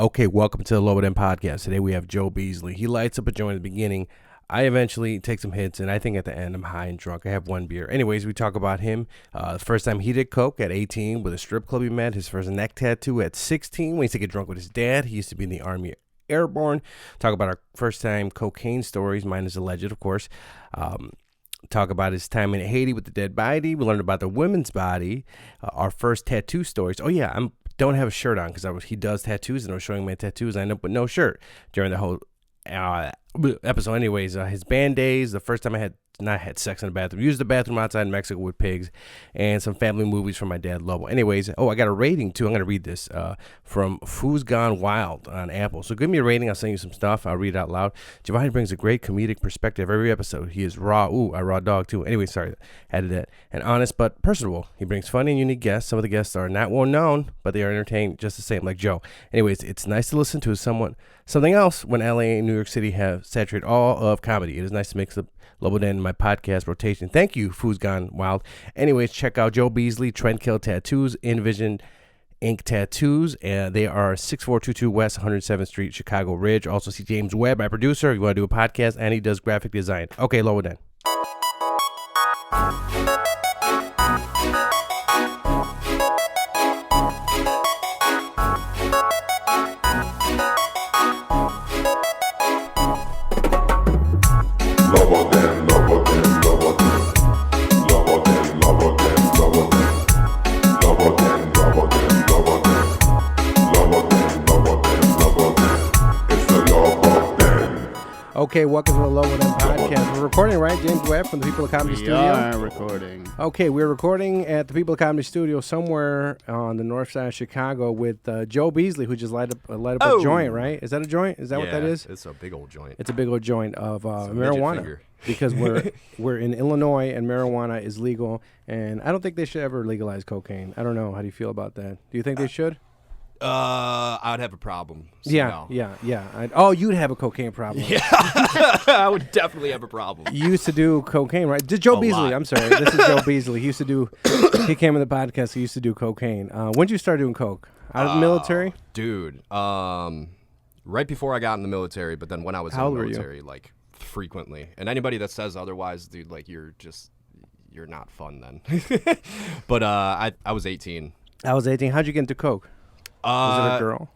Okay, welcome to the Lobo podcast. Today we have Joe Beasley. He lights up a joint at the beginning. I eventually take some hits, and I think at the end I'm high and drunk. I have one beer. Anyways, we talk about him. The first time he did coke at 18 with a strip club he met. His first neck tattoo at 16 when he used to get drunk with his dad. He used to be in the Army Airborne. Talk about our first time cocaine stories. Mine is alleged, of course. Talk about his time in Haiti with the dead body. We learned about the women's body. Our first tattoo stories. Oh, yeah, don't have a shirt on because he does tattoos, and I was showing my tattoos. I end up with no shirt during the whole episode. Anyways, his band days, the first time I had not had sex in the bathroom, used the bathroom outside in Mexico with pigs, and some family movies from my dad, Lobo. Anyways, I got a rating too. I'm going to read this from Who's Gone Wild on Apple. So give me a rating. I'll send you some stuff. I'll read it out loud. Giovanni brings a great comedic perspective every episode. He is raw. Ooh, a raw dog too. Anyway, sorry, added that. And honest but personable. He brings funny and unique guests. Some of the guests are not well known, but they are entertaining just the same, like Joe. Anyways, it's nice to listen to something else when LA and New York City have saturated all of comedy. It is nice to mix up Lobo Den in my podcast rotation. Thank you, Who's Gone Wild. Anyways, check out Joe Beasley, Trendkill Tattoos, Envision Ink Tattoos. They are 6422 West 107th Street, Chicago Ridge. Also see James Webb, my producer. You want to do a podcast, and he does graphic design. Okay, Lobo Den. Okay, welcome to the Lobo Den podcast. We're recording, right? James Webb from the People of Comedy Studio. We are recording. Okay, we're recording at the People of Comedy Studio somewhere on the north side of Chicago with Joe Beasley, who just light up a joint, right? Is that a joint? Is that what that is? It's a big old joint. It's a big old joint of marijuana. Because we're in Illinois and marijuana is legal, and I don't think they should ever legalize cocaine. I don't know. How do you feel about that? Do you think they should? I would have a problem. So yeah. You'd have a cocaine problem. Yeah, I would definitely have a problem. You used to do cocaine, right? Joe Beasley. I'm sorry. This is Joe Beasley. He used to do. He came on the podcast. He used to do cocaine. When did you start doing coke? Out of the military? Dude, right before I got in the military, but then when I was in the military, like frequently. And anybody that says otherwise, dude, like you're not fun then. But I was 18. I was 18. How'd you get into coke? Was it a girl?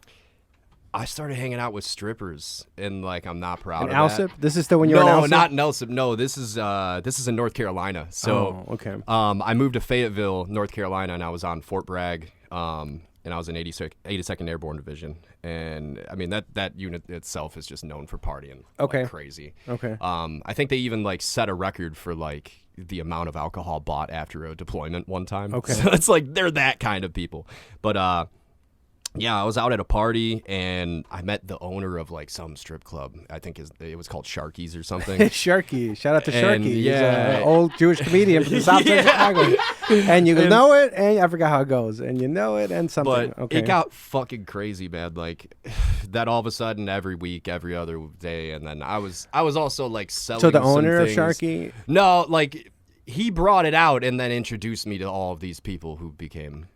I started hanging out with strippers, and like I'm not proud of Alsip? that. This is still when you were in Alsip? No, not in Alsip. No, this is in North Carolina. So, okay. I moved to Fayetteville, North Carolina, and I was on Fort Bragg. And I was in 82nd Airborne Division, and I mean that unit itself is just known for partying like crazy. Okay. I think they even like set a record for like the amount of alcohol bought after a deployment one time. Okay. So it's like they're that kind of people. But yeah, I was out at a party, and I met the owner of, like, some strip club. I think it was called Sharky's or something. Sharky. Shout out to Sharky. Yeah. He's an old Jewish comedian from the South Side of Chicago. And you know it, and I forgot how it goes. And you know it, and something. But it got fucking crazy, man. Like, that all of a sudden, every week, every other day, and then I was also, like, selling So the owner of things. Sharky? No, like, he brought it out and then introduced me to all of these people who became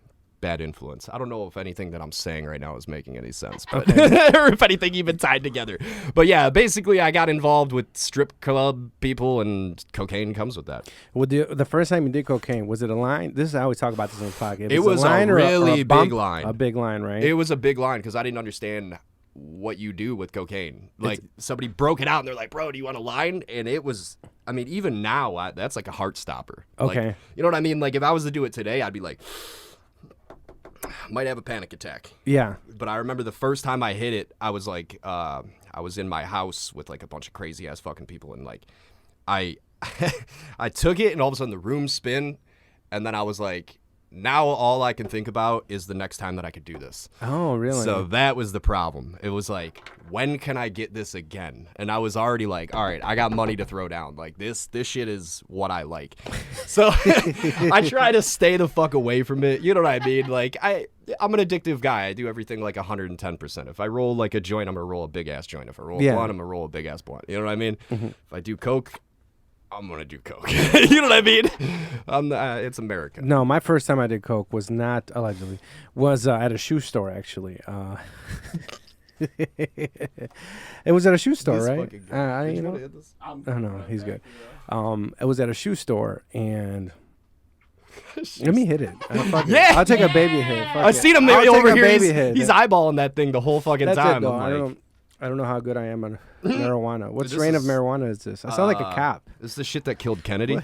bad influence. I don't know if anything that I'm saying right now is making any sense, but or if anything even tied together. But yeah, basically I got involved with strip club people, and cocaine comes with that. Well, the first time you did cocaine, was it a line? This is I always talk about this on the podcast. It was a really big line. A big line, right? It was a big line because I didn't understand what you do with cocaine. Like somebody broke it out and they're like, bro, do you want a line? And it was, I mean, even now that's like a heart stopper. Okay. Like, you know what I mean? Like if I was to do it today, I'd be like, might have a panic attack. Yeah. But I remember the first time I hit it, I was like, I was in my house with like a bunch of crazy ass fucking people, and like, I took it, and all of a sudden the room spin, and then I was like, now all I can think about is the next time that I could do this. Oh, really? So that was the problem. It was like, when can I get this again? And I was already like, all right, I got money to throw down. Like this shit is what I like. So I try to stay the fuck away from it. You know what I mean? Like I'm an addictive guy. I do everything like 110%. If I roll like a joint, I'm gonna roll a big ass joint. If I roll a blunt, I'm gonna roll a big ass blunt. You know what I mean? Mm-hmm. If I do coke, I'm going to do coke. You know what I mean? It's America. No, my first time I did coke was not, allegedly, was at a shoe store, actually. It was at a shoe store, This right? fucking guy. Did You you know, wanna hit this? oh no, he's good. It was at a shoe store, and let me hit it. Yeah. I'll take a baby hit. Fuck I it. seen him I'll take over a here. baby hit. He's eyeballing that thing the whole fucking That's time. it, though. I'm like, I don't know how good I am on marijuana. What Dude, this strain of is- marijuana is this? I sound like a cop. This is the shit that killed Kennedy.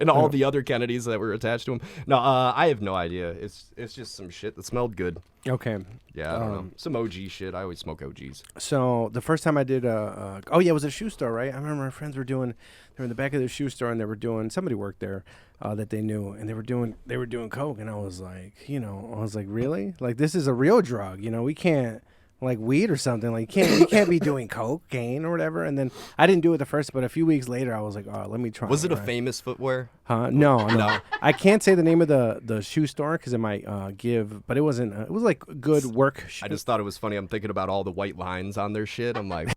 And all the other Kennedys that were attached to him. No, I have no idea. It's just some shit that smelled good. Okay. Yeah, I don't know. Some OG shit. I always smoke OGs. So the first time I did, it was a shoe store, right? I remember my friends they were in the back of the shoe store, and they were doing. Somebody worked there that they knew, and they were doing coke, and I was like, really? Like, this is a real drug, we can't. Like weed or something, like you can't be doing cocaine or whatever. And then I didn't do it the first, but a few weeks later, I was like, oh, let me try. Was it a right? famous footwear? Huh? No. I can't say the name of the shoe store because it might give, but it wasn't. It was like good work. I just thought it was funny. I'm thinking about all the white lines on their shit. I'm like,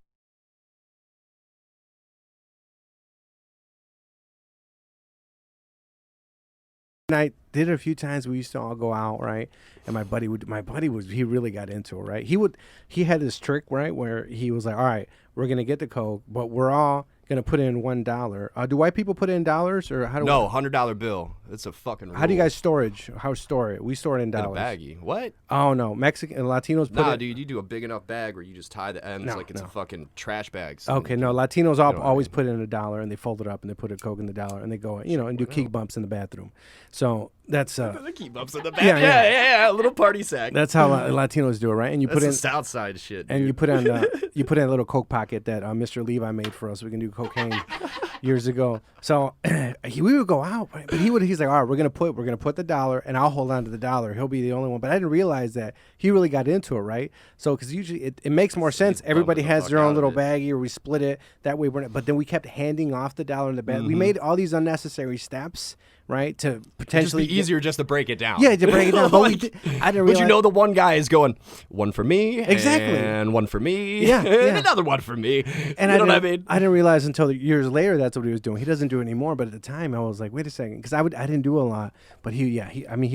And I did it a few times. We used to all go out, right? And he really got into it, right? He had this trick, right, where he was like, all right, we're gonna get the coke, but we're all gonna put in $1. Do white people put in dollars or how do no, $100 bill. It's a fucking rule. How do you guys store it? We store it in In a dollars. baggie? What? Oh no, Mexican and Latinos put Nah, it. dude, you do a big enough bag where you just tie the ends like it's a fucking trash bag. So Okay, no, Latinos always put in $1 and they fold it up and they put a coke in the dollar and they go, and do key bumps in the bathroom. So that's the key bumps in the back. Yeah, Yeah, a little party sack. that's how Latinos do it, right? And you That's put in the South Side shit. and dude. you put in a little coke pocket that Mr. Levi made for us. So we can do cocaine years ago. So we would go out, but he's like, all right, we're gonna put the dollar, and I'll hold on to the dollar. He'll be the only one. But I didn't realize that he really got into it, right? So because usually it makes more sense. Everybody the has fuck their out own of little it. baggie, or we split it that way. But then we kept handing off the dollar in the bag. We made all these unnecessary steps, right, to It'd just potentially be easier just to break it down. Yeah, to break it down. But Like, I didn't realize. But the one guy is going, one for me, Exactly. and one for me, Yeah, and yeah. another one for me. And you know what I mean? I didn't realize until years later that's what he was doing. He doesn't do it anymore, but at the time I was like, wait a second, because I didn't do a lot, but he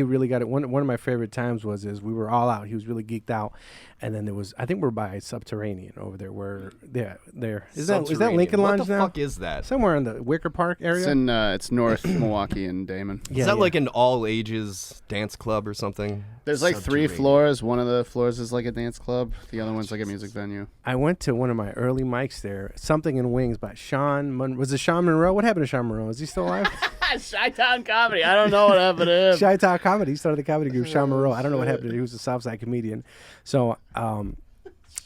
really got it. One of my favorite times was we were all out. He was really geeked out, and then I think we're by Subterranean over there. Where there is that Subterranean. Lincoln Lounge What the now? fuck is that? Somewhere in the Wicker Park area. It's north Milwaukee and Damon. Is that like an all ages dance club or something? There's like 3 Subterranean. floors. One of the floors is like a dance club. The other one's like a music venue. I went to one of my early mics there. Something in Wings by Sean. Was it Sean Monroe? What happened to Sean Monroe? Is he still alive? Chi-Town Comedy. I don't know what happened to him. Chi-Town Comedy. He started the comedy group, Sean Monroe. I don't know what happened to him. He was a Southside comedian. So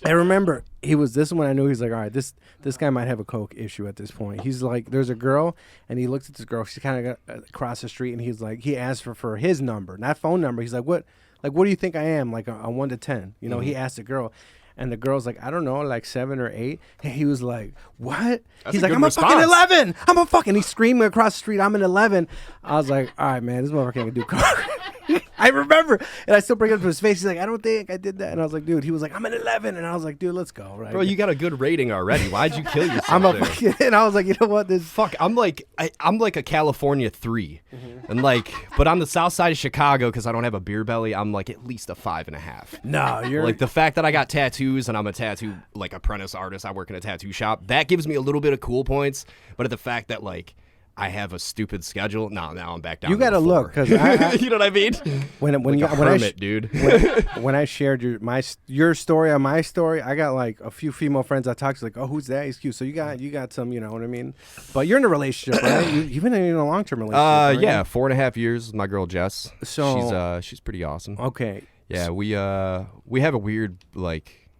I remember this one I knew he's like, all right, this guy might have a coke issue at this point. He's like, there's a girl, and he looks at this girl. She's kind of across the street, and he's like, he asked for his number, not phone number. He's like, what do you think I am? Like a 1 to 10. He asked the girl. And the girl's like, I don't know, like 7 or 8. And he was like, what? He's like, I'm a fucking 11. I'm a fucking. He's screaming across the street, I'm an 11. I was like, all right, man, this motherfucker can't do coke. I remember. And I still bring it up to his face. He's like, I don't think I did that. And I was like, dude, he was like, I'm an 11. And I was like, dude, let's go. Right? Bro, you got a good rating already. Why'd you kill yourself? I'm a there? fucking. And I was like, you know what? Fuck, I'm like a California 3, and but on the south side of Chicago, because I don't have a beer belly, I'm like at least a 5.5. No, you're Like the fact that I got tattoos and I'm a tattoo apprentice artist, I work in a tattoo shop, that gives me a little bit of cool points. But at the fact that I have a stupid schedule, now I'm back down. You to gotta a 4. look because you know what I mean? Dude. When I shared your story on my story, I got like a few female friends I talked to, like, oh, who's that? He's cute. So you got some, you know what I mean? But you're in a relationship, right? You've been in a long-term relationship. Right? Yeah, 4.5 years with my girl Jess. So she's pretty awesome. Okay. Yeah, we have a weird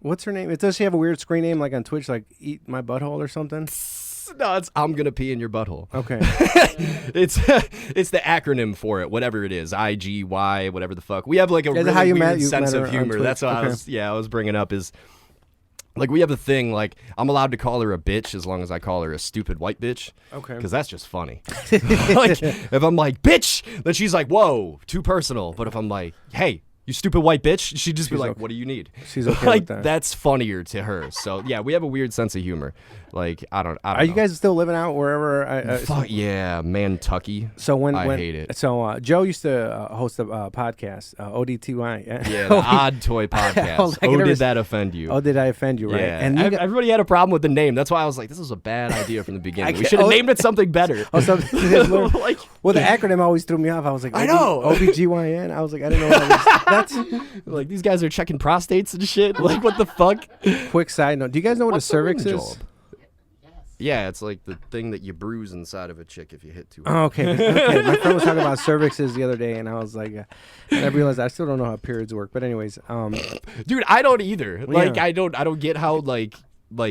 What's her name? Does she have a weird screen name like on Twitch, like Eat My Butthole or something? No, it's I'm gonna pee in your butthole. Okay. it's the acronym for it, whatever it is, IGY, whatever the fuck. We have like a really how you weird met sense her of on humor. Twitch? That's what I was bringing up is like we have a thing like I'm allowed to call her a bitch as long as I call her a stupid white bitch. Okay. Because that's just funny. Like if I'm like bitch, then she's like whoa, too personal. But if I'm like hey. you stupid white bitch. She'd just be She's like, okay. what do you need? She's okay like with that. that's funnier to her. So yeah, we have a weird sense of humor. Like I don't Are know. you guys still living out wherever? Fuck yeah, Mantucky. So when I hate it. So Joe used to host a podcast, ODTY. Yeah, the Odd Toy Podcast. Oh, Did that offend you? Oh, did I offend you? Right? Yeah, And you got, everybody had a problem with the name. That's why I was like, this is a bad idea from the beginning. We can't- should have oh. named it something better. oh, so, Like, well, the acronym always threw me off. I was like, I know. OBGYN. I was like, I didn't know what that was. That's like these guys are checking prostates and shit. Like what the fuck? quick side note. Do you guys know what What's a cervix the rim is? job? Yeah, it's like the thing that you bruise inside of a chick if you hit too Oh, hard. okay. Okay. My friend was talking about cervixes the other day, and I was like, and I realized I still don't know how periods work. But anyways, Dude, I don't either. Like Yeah. I don't get how like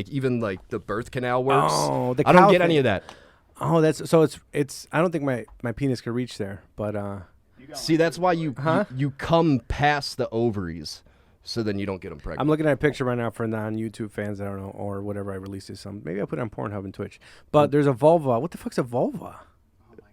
even like the birth canal works. Oh, the I don't cow get any thing. of that. oh, that's so it's. I don't think my penis could reach there, but See, that's why you Huh? you come past the ovaries, so then you don't get them pregnant. I'm looking at a picture right now for non-YouTube fans. I don't know, or whatever I released this. Maybe I put it on Pornhub and Twitch. But there's a vulva. What the fuck's a vulva?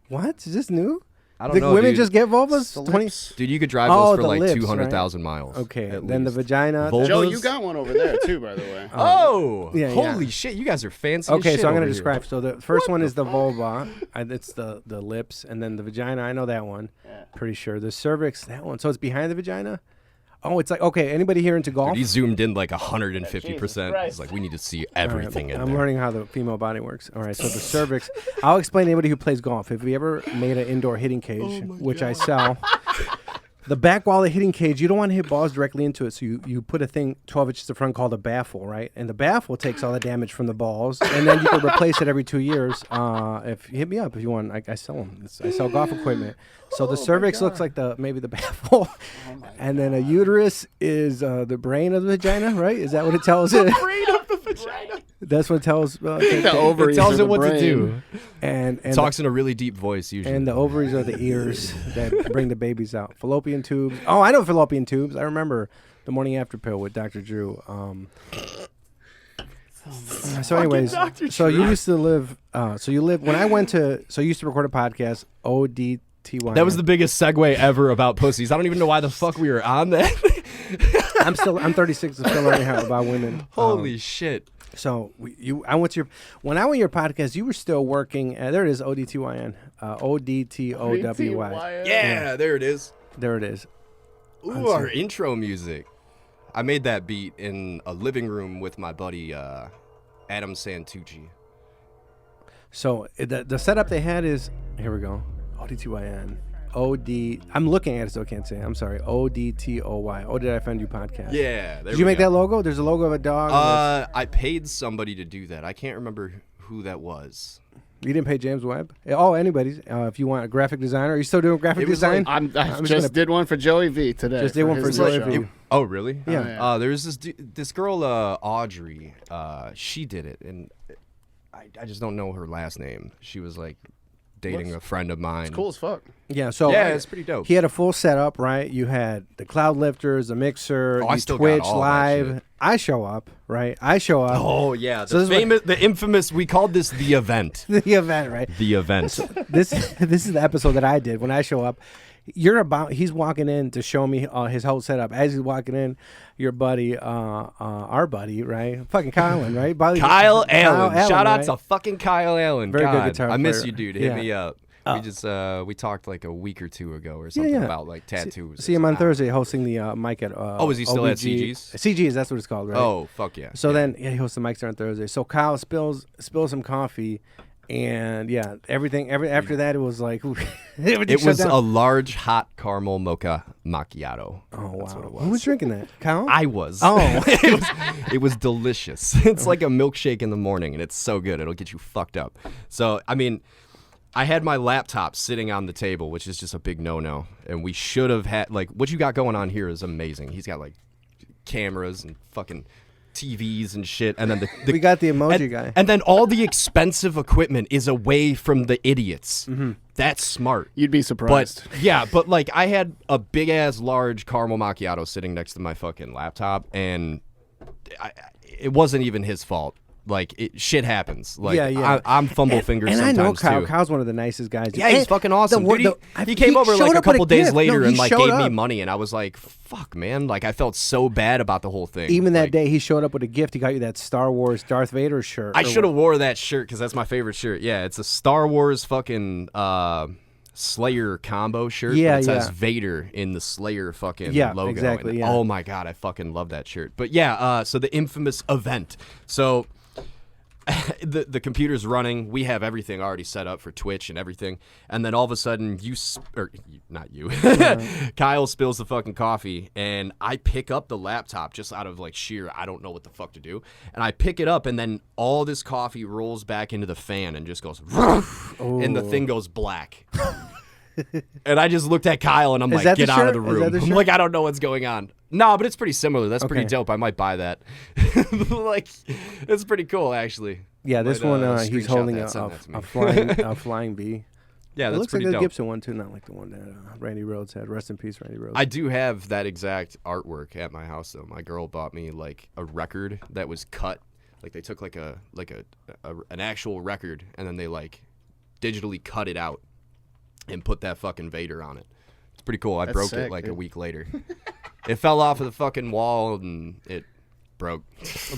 What is this new? I don't Think know, women dude. just get vulvas? The 20. lips. Dude, you could drive Oh, those for the like lips, 200,000 miles. Okay, at then the least. vagina. Vulvas? Joe, you got one over there too, by the way. Oh, Yeah, holy yeah. shit! You guys are fancy. Okay, as shit so I'm gonna over describe. here. So the first one is the vulva. It's the lips, and then the vagina. I know that one. Yeah. Pretty sure the cervix. That one. So it's behind the vagina. Oh, it's like okay. Anybody here into golf? Dude, he zoomed in like 150%. Jesus He's Christ. like, we need to see All right, everything in I'm there. learning how the female body works. All right, so the cervix. I'll explain to anybody who plays golf. If you ever made an indoor hitting cage, which I sell, the back wall of the hitting cage, you don't want to hit balls directly into it. So you put a thing 12 inches in front called a baffle, right? And the baffle takes all the damage from the balls, and then you can replace it every 2 years. If you hit me up if you want, I sell them. I sell golf equipment. So the cervix looks like maybe the baffle, and then a uterus is the brain of the vagina, right? Is that what it tells it? Brain of the vagina. That's what it tells. The ovaries It tells are it the what to brain. do. and Talks in a really deep voice usually. and the ovaries are the ears that bring the babies out. Fallopian tubes. Oh, I know fallopian tubes. I remember the morning after pill with Dr. Drew. So, anyways, Dr. so you Drew. used to live. So you live when I went to. So you used to record a podcast. ODTY. That was the biggest segue ever about pussies. I don't even know why the fuck we were on that. I'm 36. I'm still learning how about women. Holy shit. So I went to when I went to your podcast, you were still working. There it is. ODTYN. ODTOWY. Yeah, there it is. There it is. Ooh, our intro music. I made that beat in a living room with my buddy Adam Santucci. So the setup they had is here we go. ODTYN. I'm looking at it, so I can't say it. I'm sorry. ODTOY. Oh, did I offend you podcast? Yeah. Did you make that logo? There's a logo of a dog. I paid somebody to do that. I can't remember who that was. You didn't pay James Webb? Oh, anybody's. If you want a graphic designer, are you still doing graphic It was design? I just just gonna- did one for Joey V today. Just did one for his Joey show. V. Oh, really? Yeah. yeah. There's this girl, Audrey. She did it, and I just don't know her last name. She was like dating a friend of mine. Cool as fuck. Yeah, so Yeah, it's pretty dope. He had a full setup, right? You had the cloud lifters, the mixer, Oh, I you still got Twitch all that live. shit. I show up, right? I show up. Oh yeah, So this the is famous, the infamous. We called this the event. The event, right? The event. This is the episode that I did when I show up. He's walking in to show me his whole setup. As he's walking in, your buddy, our buddy, right? Fucking Kyle, right? Kyle Allen. Shout out right? to fucking Kyle Allen. Very good God, guitar I miss player. you, dude. Hit Yeah. me up. We talked like a week or two ago or Yeah, something yeah. about like tattoos. See him on Ah. Thursday hosting the mic at. is he still at OBG. CG's? CG's, that's what it's called, right? Oh fuck yeah. So then, he hosts the mics there on Thursday. So Kyle spills some coffee, and after that, it was like everything It shut was down. a large hot caramel mocha macchiato. Oh wow! That's what it Who was drinking that? Kyle? I was. Oh. it was delicious. It's like a milkshake in the morning, and it's so good. It'll get you fucked up. So, I mean, I had my laptop sitting on the table, which is just a big no-no. And we should have had, like, what you got going on here is amazing. He's got, like, cameras and fucking TVs and shit. And then We got the emoji and, guy. And then all the expensive equipment is away from the idiots. Mm-hmm. That's smart. You'd be surprised. But yeah, but like I had a big ass large caramel macchiato sitting next to my fucking laptop, and it wasn't even his fault. Like shit happens. Like Yeah. I'm fumble fingers and sometimes I know Kyle. too. Kyle's one of the nicest guys. Yeah, he's fucking awesome. Dude, he came over like a couple days later and like gave me money, and I was like, "Fuck, man!" Like I felt so bad about the whole thing. Even like, that day, he showed up with a gift. He got you that Star Wars Darth Vader shirt. I should have wore that shirt because that's my favorite shirt. Yeah, it's a Star Wars fucking Slayer combo shirt. Yeah, but it says Vader in the Slayer fucking logo. Exactly. And, yeah. Oh my god, I fucking love that shirt. But yeah, so the infamous event. So the computer's running. We have everything already set up for Twitch and everything. And then all of a sudden, not you, Kyle spills the fucking coffee, and I pick up the laptop just out of like sheer I don't know what the fuck to do. And I pick it up, and then all this coffee rolls back into the fan and just goes, and the thing goes black. And I just looked at Kyle and I'm like, get out of the room. I'm like, I don't know what's going on. No, but it's pretty similar. That's pretty dope. I might buy that. Like, it's pretty cool, actually. Yeah, this one, he's holding a flying bee. Yeah, it that's looks pretty like dope. the Gibson one, too, not like the one that Randy Rhoads had. Rest in peace, Randy Rhoads. I do have that exact artwork at my house, though. My girl bought me, like, a record that was cut. Like, they took, like, an actual record, and then they, like, digitally cut it out and put that fucking Vader on it. It's pretty cool. I broke it like a week later. It fell off of the fucking wall and it broke.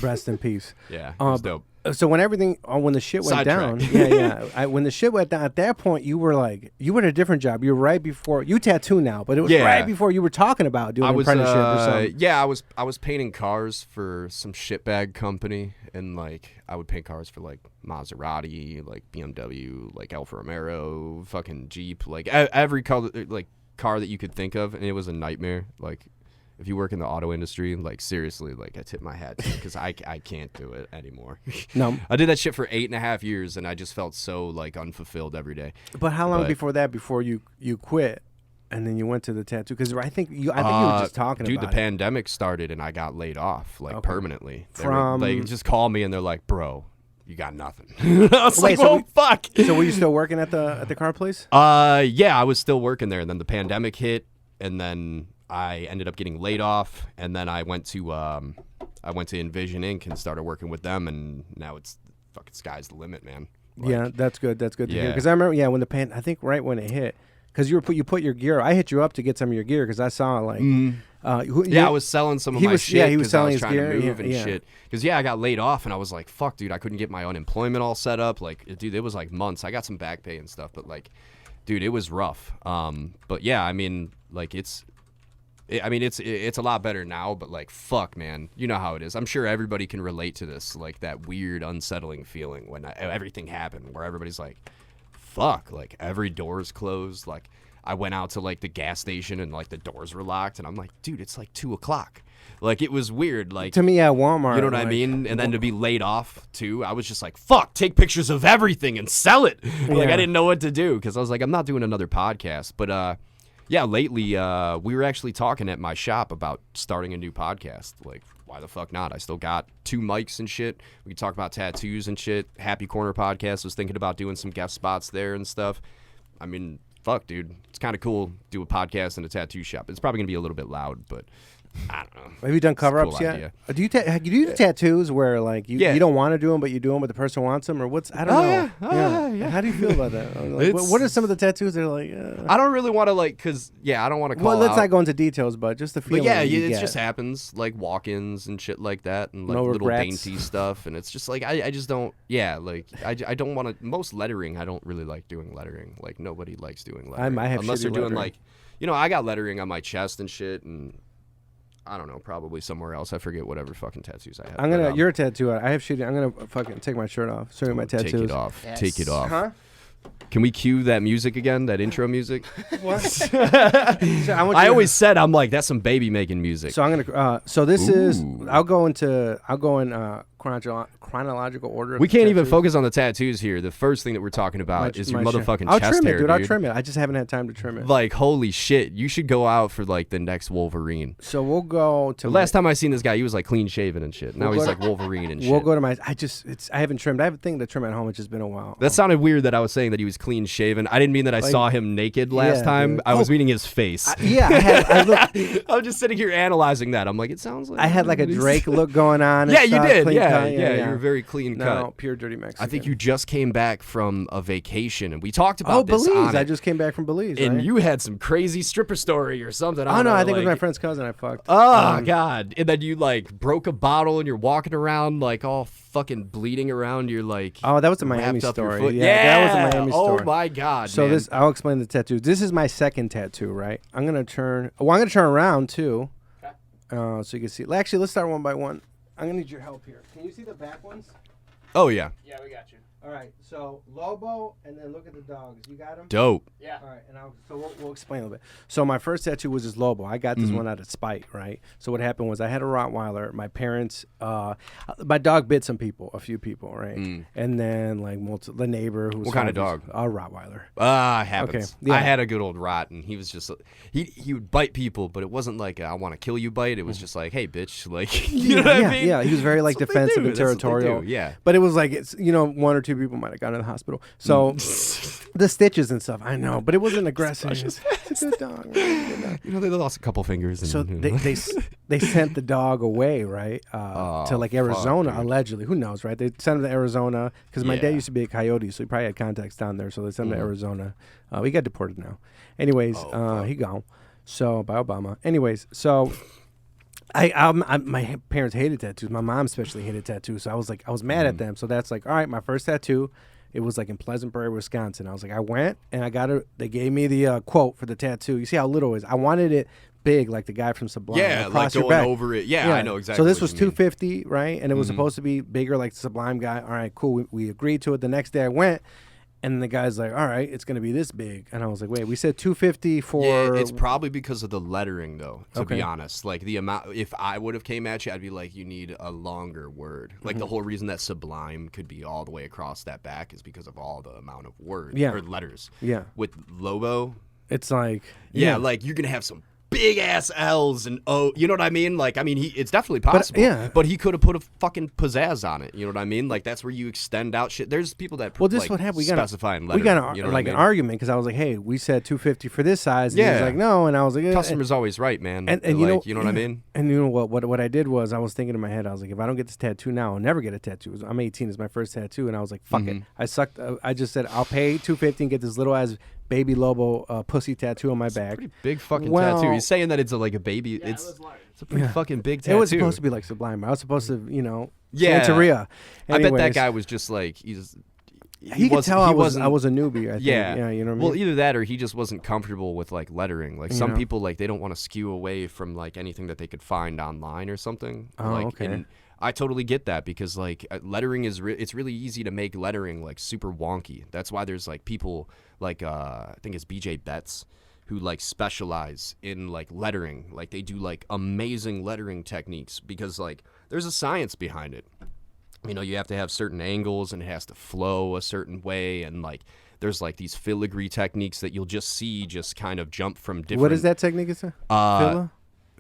Rest in peace. Yeah, it was dope. So when when the shit went down, when the shit went down, at that point you were at a different job. You were right before you tattoo now, but it was right before you were talking about doing an apprenticeship or something. Yeah, I was painting cars for some shitbag company, and like I would paint cars for like Maserati, like BMW, like Alfa Romero, fucking Jeep, like every color, like car that you could think of, and it was a nightmare. Like, if you work in the auto industry, like seriously, like I tip my hat to you because I can't do it anymore. No, I did that shit for 8.5 years, and I just felt so like unfulfilled every day. But how long before that? Before you quit, and then you went to the tattoo? Because I think you were just talking about it. Dude, the pandemic started, and I got laid off like permanently. They just called me, and they're like, "Bro, you got nothing." I was like, "Oh fuck!" So were you still working at the car place? Yeah, I was still working there, and then the pandemic hit, and then I ended up getting laid off, and then I went to Envision Inc. and started working with them, and now it's fucking sky's the limit, man. Like, yeah, that's good. That's good to hear. Because I remember, when I think right when it hit, because you put your gear. I hit you up to get some of your gear because I saw like. I was selling some of my shit. Yeah, he was selling his gear. To move and shit. Because I got laid off, and I was like, "Fuck, dude, I couldn't get my unemployment all set up." Like, dude, it was like months. I got some back pay and stuff, but like, dude, it was rough. But yeah, I mean, like it's a lot better now, but like, fuck, man, you know how it is. I'm sure everybody can relate to this, like that weird, unsettling feeling when everything happened, where everybody's like, fuck, like every door's closed. Like, I went out to like the gas station and like the doors were locked, and I'm like, dude, it's like 2:00. Like, it was weird. Like, to me at Walmart, you know what I mean? And then to be laid off too, I was just like, fuck, take pictures of everything and sell it. Like, I didn't know what to do because I was like, I'm not doing another podcast, but yeah, lately, we were actually talking at my shop about starting a new podcast. Like, why the fuck not? I still got 2 mics and shit. We can talk about tattoos and shit. Happy Corner Podcast was thinking about doing some guest spots there and stuff. I mean, fuck, dude. It's kind of cool to do a podcast in a tattoo shop. It's probably going to be a little bit loud, but I don't know. Have you done cover-ups yet? Idea. Do you do tattoos where like you don't want to do them, but you do them, but the person wants them, or what's? I don't know. Yeah. How do you feel about that? Like, what are some of the tattoos that are like? I don't really want to because I don't want to call. Well, let's out. not go into details, but just the feeling. But yeah, it just happens, like walk-ins and shit like that, and like no little regrets. dainty stuff, and it's just like I just don't. Yeah, like I don't want to. Most lettering, I don't really like doing lettering. Like, nobody likes doing lettering. I have unless they're lettering. doing like, I got lettering on my chest and shit, and I don't know, probably somewhere else. I forget whatever fucking tattoos I have. You're a tattoo. I have shooting. I'm gonna fucking take my shirt off. Show me my tattoos. Take it off. Yes. Take it off. Huh? Can we cue that music again? That intro music? What? I always said I'm like, that's some baby making music. So I'm gonna. So this is. I'll go in chronological order. We can't even focus on the tattoos here. The first thing that we're talking about is your motherfucking I'll chest trim hair, it, dude. I'll trim it. I just haven't had time to trim it. Like, holy shit. You should go out for like the next Wolverine. So we'll go to last time I seen this guy, he was like clean shaven and shit. Now he's like Wolverine and shit. We'll go to my. I haven't trimmed. I have a thing to trim at home. It's just been a while. That sounded weird that I was saying that he was clean shaven. I didn't mean that I saw him naked last time. Dude. I was meaning his face. I looked. I'm just sitting here analyzing that. I'm like, it sounds like I had like a Drake look going on. Yeah, you did. Clean cut. you were very clean No, cut. pure dirty Mexican. I think you just came back from a vacation, and we talked about this Belize. on I it, just came back from Belize, and right? you had some crazy stripper story or something. Oh, no, I think it was my like, friend's cousin I fucked. Oh, God. And then you, like, broke a bottle, and you're walking around, like, all fucking bleeding around. You're, like... Oh, that was a Miami wrapped up your story. foot. Yeah, that was a Miami story. Oh, my God, So man. I'll explain the tattoos. This is my second tattoo, right? I'm going to turn around, too. So you can see. Actually, let's start one by one. I'm going to need your help here. Can you see the back ones? Oh, yeah. Yeah, we got you. All right, so Lobo, and then look at the dogs. You got them? Dope. Yeah. All right, and we'll explain a little bit. So my first tattoo was this Lobo. I got this one out of spite, right? So what happened was I had a Rottweiler. My parents, my dog bit a few people, right? And then like the neighbor who was What kind of dog? A Rottweiler. Happens. Okay, yeah. I had a good old Rot, and he was just he would bite people, but it wasn't like I want to kill you bite. It was just like, hey, bitch, like you know what I mean? Yeah, he was very like That's what they defensive do. and That's what they territorial. do, yeah. But it was like it's one or two people might have gone to the hospital. So the stitches and stuff, I know, but it wasn't aggressive. It's a good dog. Right? You know, they lost a couple fingers. And, So they sent the dog away, right? To like Arizona, fuck, dude. allegedly. Who knows, right? They sent him to Arizona because my dad Yeah. used to be a coyote, so he probably had contacts down there. So they sent him to Arizona. He got deported now. Anyways, he gone. So by Obama. Anyways, so my parents hated tattoos. My mom especially hated tattoos. So I was mad at them. So that's like, all right, my first tattoo. It was like in Pleasant Prairie, Wisconsin. I was like, I went and I got it. They gave me the quote for the tattoo. You see how little it is. I wanted it big, like the guy from Sublime. Yeah, like across your going back. over it. Yeah, I know exactly. So this what was you mean. $250, right? And it was supposed to be bigger, like the Sublime guy. All right, cool. We agreed to it. The next day I went, and the guy's like, all right, it's gonna be this big. And I was like, wait, we said $250 for. Yeah, it's probably because of the lettering, though. To be Okay. honest, like the amount. If I would have came at you, I'd be like, you need a longer word. Like the whole reason that Sublime could be all the way across that back is because of all the amount of words or letters. Yeah. With Lobo, It's like. yeah, like you're gonna have some big ass L's and O. You know what I mean? Like, I mean, it's definitely possible. yeah. But he could have put a fucking pizzazz on it. You know what I mean? Like, that's where you extend out shit. There's people that Well, this like, is what happened. specify in lettering. We got you know like what I an mean? argument because I was like, hey, we said $250 for this size. And he was Yeah. like, no. And I was like, Customer's always right, man. And Like, you know what I mean? And you know what I did was I was thinking in my head, I was like, if I don't get this tattoo now, I'll never get a tattoo. I'm 18, it's my first tattoo, and I was like, fuck it. I sucked. I just said I'll pay $250 and get this little ass baby Lobo pussy tattoo on my back. Pretty big fucking Well- tattoo. He's saying that it's like a baby. It's a pretty fucking big tattoo. It was supposed to be like Sublime. I was supposed to, Yeah. Santeria. I bet that Anyways, guy was just like He could tell I was a newbie. I think. Yeah, you know what I mean. Well, either that or he just wasn't comfortable with like lettering. Like some know. people, like they don't want to skew away from like anything that they could find online or something. Oh, like, okay. And I totally get that because like lettering is it's really easy to make lettering like super wonky. That's why there's like people like I think it's BJ Betts who like specialize in like lettering. Like they do like amazing lettering techniques because like there's a science behind it. You know, you have to have certain angles and it has to flow a certain way. And like, there's like these filigree techniques that you'll just see just kind of jump from different. What is that technique? Filler?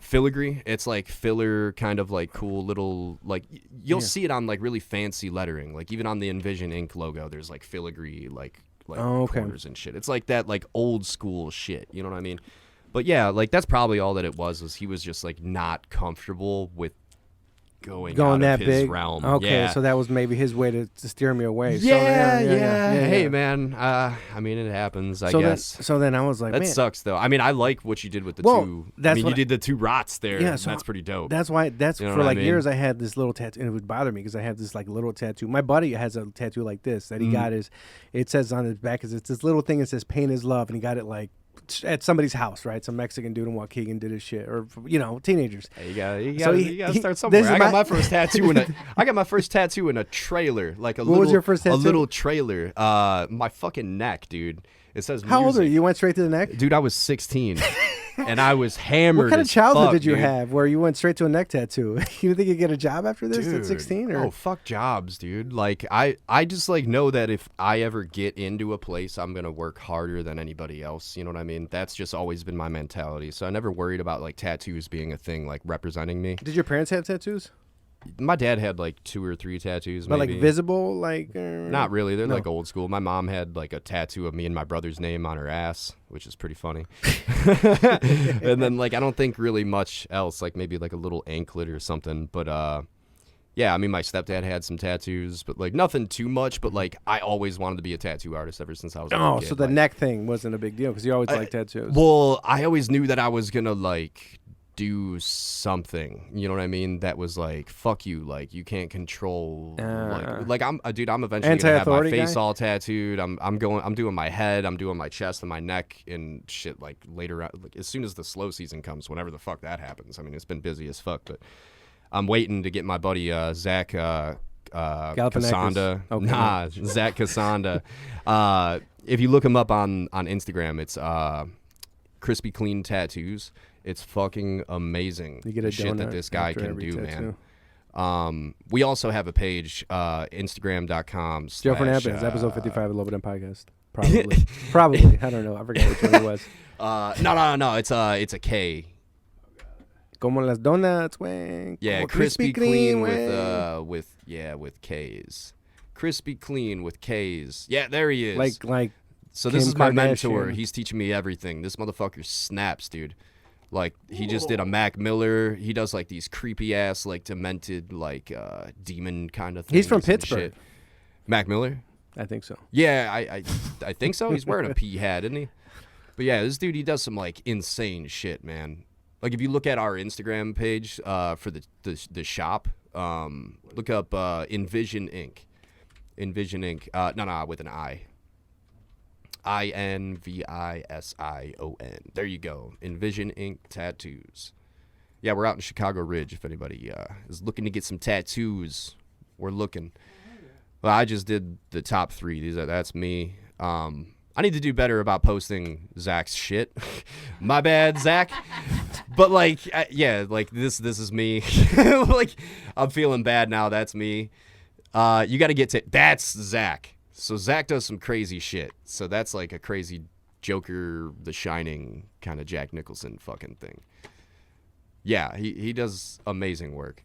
Filigree. It's like filler kind of like cool little, like you'll see it on like really fancy lettering. Like even on the Envision Ink logo, there's like filigree, like corners and shit. It's like that like old school shit. You know what I mean? But yeah, like that's probably all that it was he was just like not comfortable with going out that of his big realm. Okay, Yeah. so that was maybe his way to steer me away. Yeah, So, yeah. Hey, man. I mean, it happens, I So guess. then I was like, That man, sucks, though. I mean, I like what you did with the Well, two. that's I mean, what you did the two rots there. Yeah, so that's pretty dope. That's why. You know For what I like mean? years I had this little tattoo, and it would bother me because I have this like little tattoo. My buddy has a tattoo like this that he got it says on his back is it's this little thing that says "Pain is Love," and he got it like at somebody's house, right? Some Mexican dude in Waukegan did his shit, or teenagers. Hey, you So gotta he- start somewhere. this is I got my- my first tattoo I got my first tattoo in a trailer, like a What little. was your first A tattoo? little trailer. My fucking neck, dude. It says. How old are music. you? You went straight to the neck. Dude, I was 16, and I was hammered. What kind of as childhood fuck, did you dude. have where you went straight to a neck tattoo? You think you'd get a job after this at Dude. 16? Or? Oh, fuck jobs, dude. Like, I just, like, know that if I ever get into a place, I'm going to work harder than anybody else. You know what I mean? That's just always been my mentality. So I never worried about, like, tattoos being a thing, like, representing me. Did your parents have tattoos? My dad had, like, 2 or 3 tattoos, But maybe. like visible, like Not really. They're, No. like, old school. My mom had, like, a tattoo of me and my brother's name on her ass, which is pretty funny. And then, like, I don't think really much else, like, maybe, like, a little anklet or something. But, yeah, I mean, my stepdad had some tattoos, but like nothing too much. But like, I always wanted to be a tattoo artist ever since I was a little kid. So the like, neck thing wasn't a big deal because you always liked tattoos. Well, I always knew that I was gonna like do something. You know what I mean? That was like, fuck you. Like, you can't control. Like I'm eventually gonna have my face all tattooed. I'm doing my head. I'm doing my chest and my neck and shit. Like later, like as soon as the slow season comes, whenever the fuck that happens. I mean, it's been busy as fuck, but. I'm waiting to get my buddy Zach Casanda. Okay. Nah, Zach Casanda. If you look him up on Instagram, it's Crispy Clean Tattoos. It's fucking amazing. You get a shit that this guy can do, tattoo. man. We also have a page, Instagram.com. Joe Fernandez, episode 55 of Lobo Podcast. Probably. I don't know. I forgot which one it was. No. It's a K. Como las donuts, güey. Yeah, crispy clean with K's. Crispy clean with K's. Yeah, there he is. Like. So this Kim is my Kardashian. mentor. He's teaching me everything. This motherfucker snaps, dude. Like he just did a Mac Miller. He does like these creepy ass, like demented, like demon kind of things. He's from Pittsburgh. Shit. Mac Miller? I think so. Yeah, I think so. He's wearing a pea hat, isn't he? But yeah, this dude, he does some like insane shit, man. Like if you look at our Instagram page for the shop, look up Envision Inc. Envision Inc. No, with an I. INVISION. There you go. Envision Inc. Tattoos. Yeah, we're out in Chicago Ridge. If anybody is looking to get some tattoos, we're looking. Well, I just did the top 3. That's me. I need to do better about posting Zach's shit. My bad, Zach. But like, yeah, like this is me. Like, I'm feeling bad now. That's me. You got to get to. That's Zach. So Zach does some crazy shit. So that's like a crazy Joker, The Shining kind of Jack Nicholson fucking thing. Yeah, he does amazing work.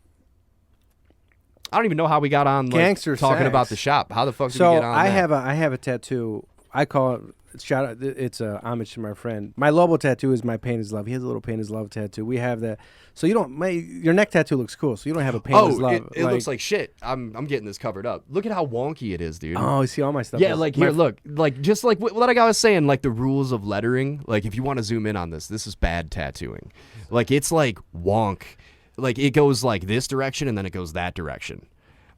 I don't even know how we got on like, Gangster talking sex. about the shop. How the fuck did So we get on I that? have a tattoo. I call it shout out. It's a homage to my friend. My Lobo tattoo is my pain is love. He has a little pain is love tattoo. We have that. So you don't. Your neck tattoo looks cool. So you don't have a pain is love. It looks like shit. I'm getting this covered up. Look at how wonky it is, dude. Oh, you see all my stuff. Yeah, like here, look, like just like what I was saying, like the rules of lettering. Like if you want to zoom in on this is bad tattooing. Like it's like wonk. Like it goes like this direction and then it goes that direction.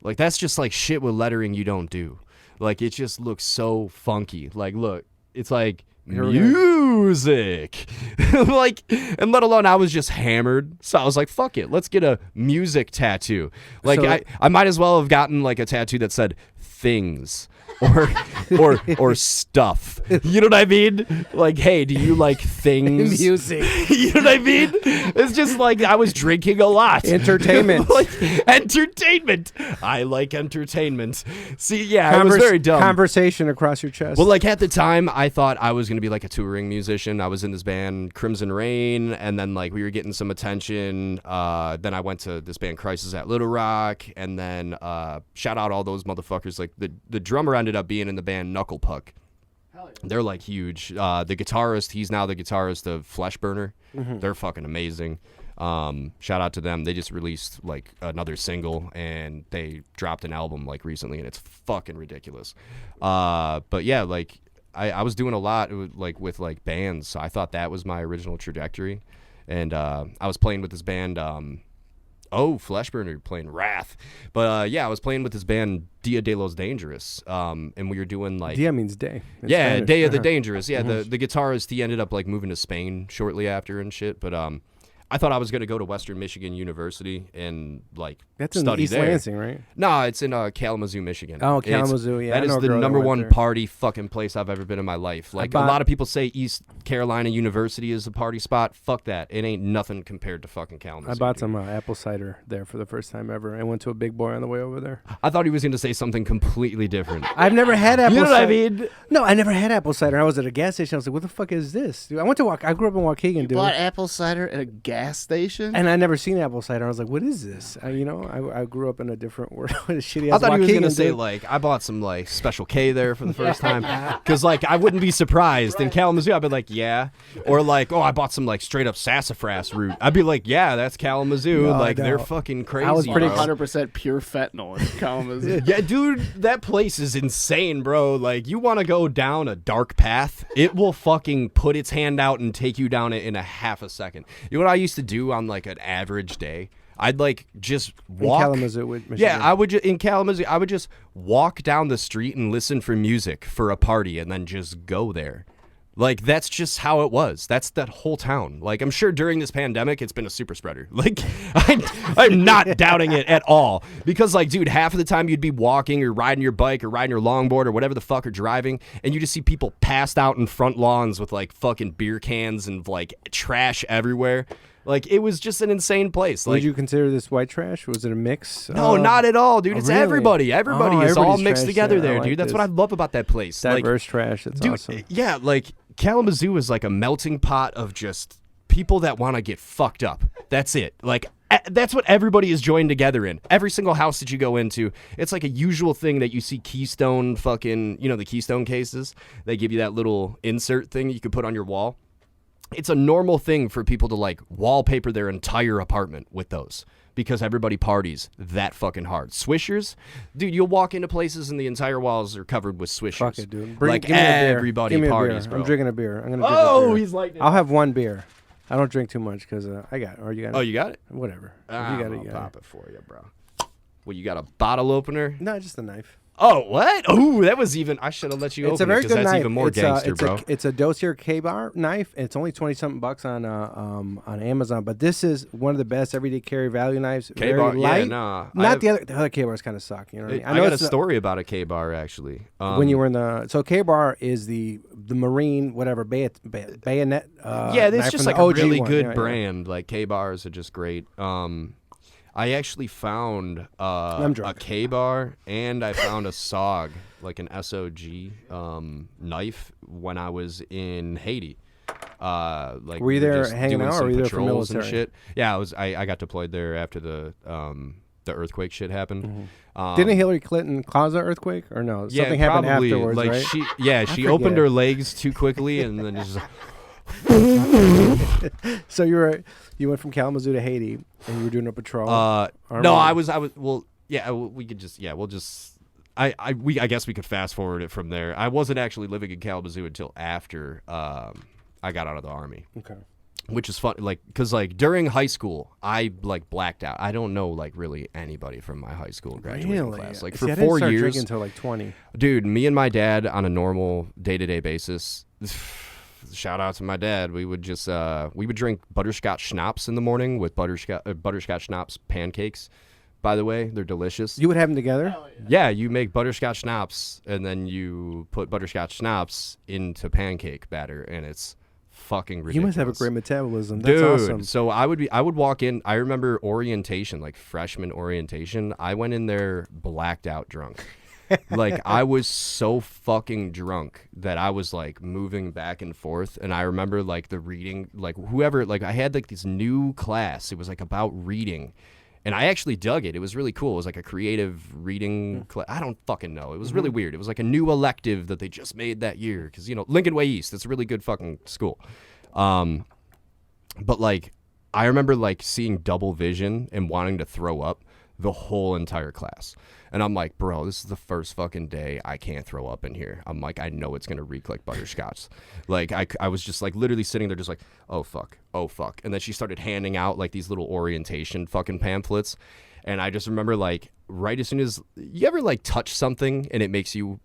Like that's just like shit with lettering you don't do. Like it just looks so funky. Like look, it's like music. Like, and let alone I was just hammered. So I was like, fuck it, let's get a music tattoo. Like So, I might as well have gotten like a tattoo that said things. or stuff. You know what I mean? Like, hey, do you like things? Music. You know what I mean? It's just like I was drinking a lot. Entertainment. Like entertainment. I like entertainment. See, yeah, it was very dumb. Conversation across your chest. Well, like at the time, I thought I was gonna be like a touring musician. I was in this band Crimson Rain, and then like we were getting some attention. Then I went to this band Crisis at Little Rock, and then shout out all those motherfuckers. Like the drummer ended up being in the band Knuckle Puck. Hell yeah. They're like huge. The guitarist, he's now the guitarist of Flesh Burner. Mm-hmm. They're fucking amazing. Shout out to them. They just released like another single and they dropped an album like recently and it's fucking ridiculous. But yeah, like I was doing a lot with bands, so I thought that was my original trajectory. And I was playing with this band Fleshburner playing Wrath. But yeah, I was playing with this band Dia de los Dangerous. And we were doing like Dia means day. In yeah, Spanish. Day of the Dangerous. Yeah, the guitarist, he ended up like moving to Spain shortly after and shit. But I thought I was gonna go to Western Michigan University and like That's in study East there. Lansing, right? No, it's in Kalamazoo, Michigan. Oh, Kalamazoo, yeah. I That know is a the girl that number went one there. party fucking place I've ever been in my life. Like a lot of people say East Carolina University is a party spot. Fuck that. It ain't nothing compared to fucking Kalamazoo. I bought dude. some apple cider there for the first time ever. I went to a Big Boy on the way over there. I thought he was gonna say something completely different. I've never had apple cider. You know what I mean? No, I never had apple cider. I was at a gas station. I was like, what the fuck is this? Dude, I grew up in Waukegan, dude. Bought apple cider at a gas station? And I never seen apple cider. I was like, what is this? I grew up in a different world. Shitty I ass thought he was Waukegan, gonna say dude. like I bought some like Special K there for the first time because like I wouldn't be surprised in Kalamazoo. I'd be like, yeah. Or like, oh, I bought some like straight up sassafras root. I'd be like, yeah, that's Kalamazoo. No, like, they're no. fucking crazy. I was pretty bro. 100% pure fentanyl in Kalamazoo. Yeah, dude, that place is insane, bro. Like, you want to go down a dark path, it will fucking put its hand out and take you down it in a half a second. You know what I used to do on like an average day? I'd like just walk. In Kalamazoo, Michigan. Yeah, I would in Kalamazoo. I would just walk down the street and listen for music for a party, and then just go there. Like, that's just how it was. That's that whole town. Like, I'm sure during this pandemic, it's been a super spreader. Like, I'm not doubting it at all. Because, like, dude, half of the time you'd be walking or riding your bike or riding your longboard or whatever the fuck, or driving, and you just see people passed out in front lawns with, like, fucking beer cans and, like, trash everywhere. Like, it was just an insane place. Like, would you consider this white trash? Was it a mix? No, not at all, dude. It's really? everybody. Everybody is all everybody's mixed trash together there, I like dude. That's this. what I love about that place. Diverse trash. That's dude, awesome. yeah, like Kalamazoo is like a melting pot of just people that want to get fucked up. That's it. Like, that's what everybody is joined together in. Every single house that you go into, it's like a usual thing that you see Keystone fucking, you know, the Keystone cases. They give you that little insert thing you can put on your wall. It's a normal thing for people to like wallpaper their entire apartment with those because everybody parties that fucking hard. Swishers, dude, you'll walk into places and the entire walls are covered with swishers. Fuck it, dude. Like, give me a beer. everybody Give me a parties, beer. bro. I'm drinking a beer. I'm gonna drink a Oh, beer. he's like, I'll have one beer. I don't drink too much because I got. Or you got it? oh, you got it? Whatever. If Ah, you got it. I'll You got pop it. it for you, bro. Well, you got a bottle opener? No, just a knife. Oh, what? Oh, that was even. I should have let you It's a open it very because good that's knife. even more it's gangster, it's bro. it's a Dozier K-bar knife. And it's only $20-something on Amazon. But this is one of the best everyday carry value knives. K-bar, Very yeah, light. nah. Not the other K-bars kind of suck. You know what I mean? I know got a it's story about a K-bar actually. when you were in the K-bar is the Marine whatever bayonet. Yeah, it's knife just from like the a OG really one. good Yeah, yeah. brand. Like K-bars are just great. I actually found I'm a drunk. K-bar and I found a SOG, like an SOG knife when I was in Haiti. Like Were you there just hanging doing out, or some were you there for patrols and military? shit? Yeah, I got deployed there after the earthquake shit happened. Didn't Hillary Clinton cause the earthquake or no? Yeah, Something happened probably. afterwards, Like right? she opened forget. her legs too quickly and then just. So you went from Kalamazoo to Haiti and you were doing a patrol. Army. No, I was well, yeah, we could just we'll just I guess we could fast forward it from there. I wasn't actually living in Kalamazoo until after I got out of the Army. Okay. Which is fun, like, cause like during high school, I like blacked out. I don't know like really anybody from my high school graduating Really? class. Like See, for I didn't 4 start years, drinking until like 20. dude. Me and my dad on a normal day-to-day basis. Shout out to my dad. We would just we would drink butterscotch schnapps in the morning with butterscotch schnapps pancakes. By the way, they're delicious. You would have them together? Yeah, you make butterscotch schnapps and then you put butterscotch schnapps into pancake batter, and it's fucking ridiculous. You must have a great metabolism. That's Dude, awesome. so I would walk in. I remember orientation, like freshman orientation. I went in there blacked out drunk. Like I was so fucking drunk that I was like moving back and forth. And I remember like the reading, like whoever, like I had like this new class. It was like about reading. And I actually dug it. It was really cool. It was like a creative reading class. I don't fucking know. It was really weird. It was like a new elective that they just made that year. Because, you know, Lincoln Way East, it's a really good fucking school. But like, I remember like seeing double vision and wanting to throw up the whole entire class. And I'm like, bro, this is the first fucking day I can't throw up in here. I'm like, I know it's going to reek like butterscotch. Like, I was just like literally sitting there just like, oh, fuck. And then she started handing out like these little orientation fucking pamphlets. And I just remember like right as soon as you ever like touch something and it makes you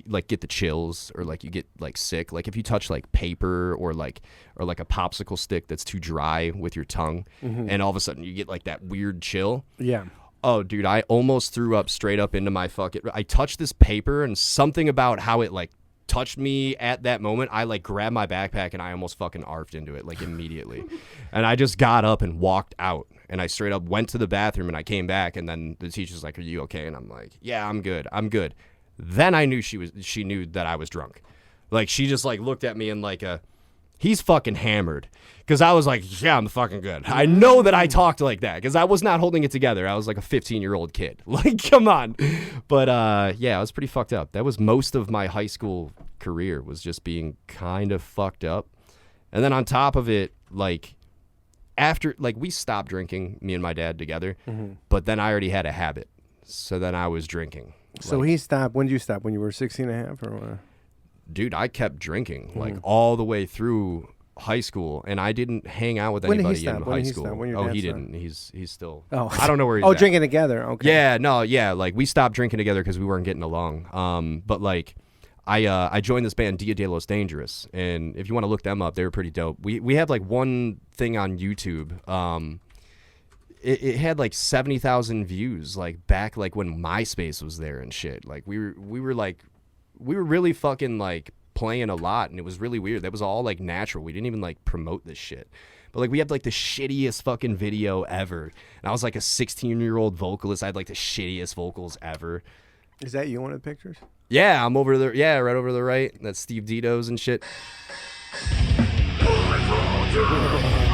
like get the chills or like you get like sick. Like if you touch like paper or like a popsicle stick that's too dry with your tongue and all of a sudden you get like that weird chill. Yeah. Oh, dude, I almost threw up straight up into my fucking... I touched this paper and something about how it, like, touched me at that moment. I, like, grabbed my backpack and I almost fucking arfed into it, like, immediately. And I just got up and walked out. And I straight up went to the bathroom and I came back. And then the teacher's like, are you okay? And I'm like, yeah, I'm good. Then I knew she knew that I was drunk. Like, she just, like, looked at me and, like, he's fucking hammered. Because I was like, yeah, I'm fucking good. I know that I talked like that because I was not holding it together. I was like a 15-year-old kid. Like, come on. But, yeah, I was pretty fucked up. That was most of my high school career was just being kind of fucked up. And then on top of it, like after like we stopped drinking, me and my dad together, but then I already had a habit. So then I was drinking. So he stopped. When did you stop? When you were 16 and a half or what? Dude, I kept drinking like all the way through high school, and I didn't hang out with anybody in high school. He didn't. He's still. Oh, I don't know where he's at. Drinking together. Okay. Yeah, like we stopped drinking together because we weren't getting along. But like, I joined this band Dia de los Dangerous, and if you want to look them up, they were pretty dope. We had like one thing on YouTube. It had like 70,000 views, like back like when MySpace was there and shit. Like we were really fucking like playing a lot, and it was really weird. That was all like natural. We didn't even like promote this shit. But like we had like the shittiest fucking video ever. And I was like a 16-year-old vocalist. I had like the shittiest vocals ever. Is that you, one of the pictures? Yeah, I'm over there. Yeah, right over to the right. That's Steve Dito's and shit.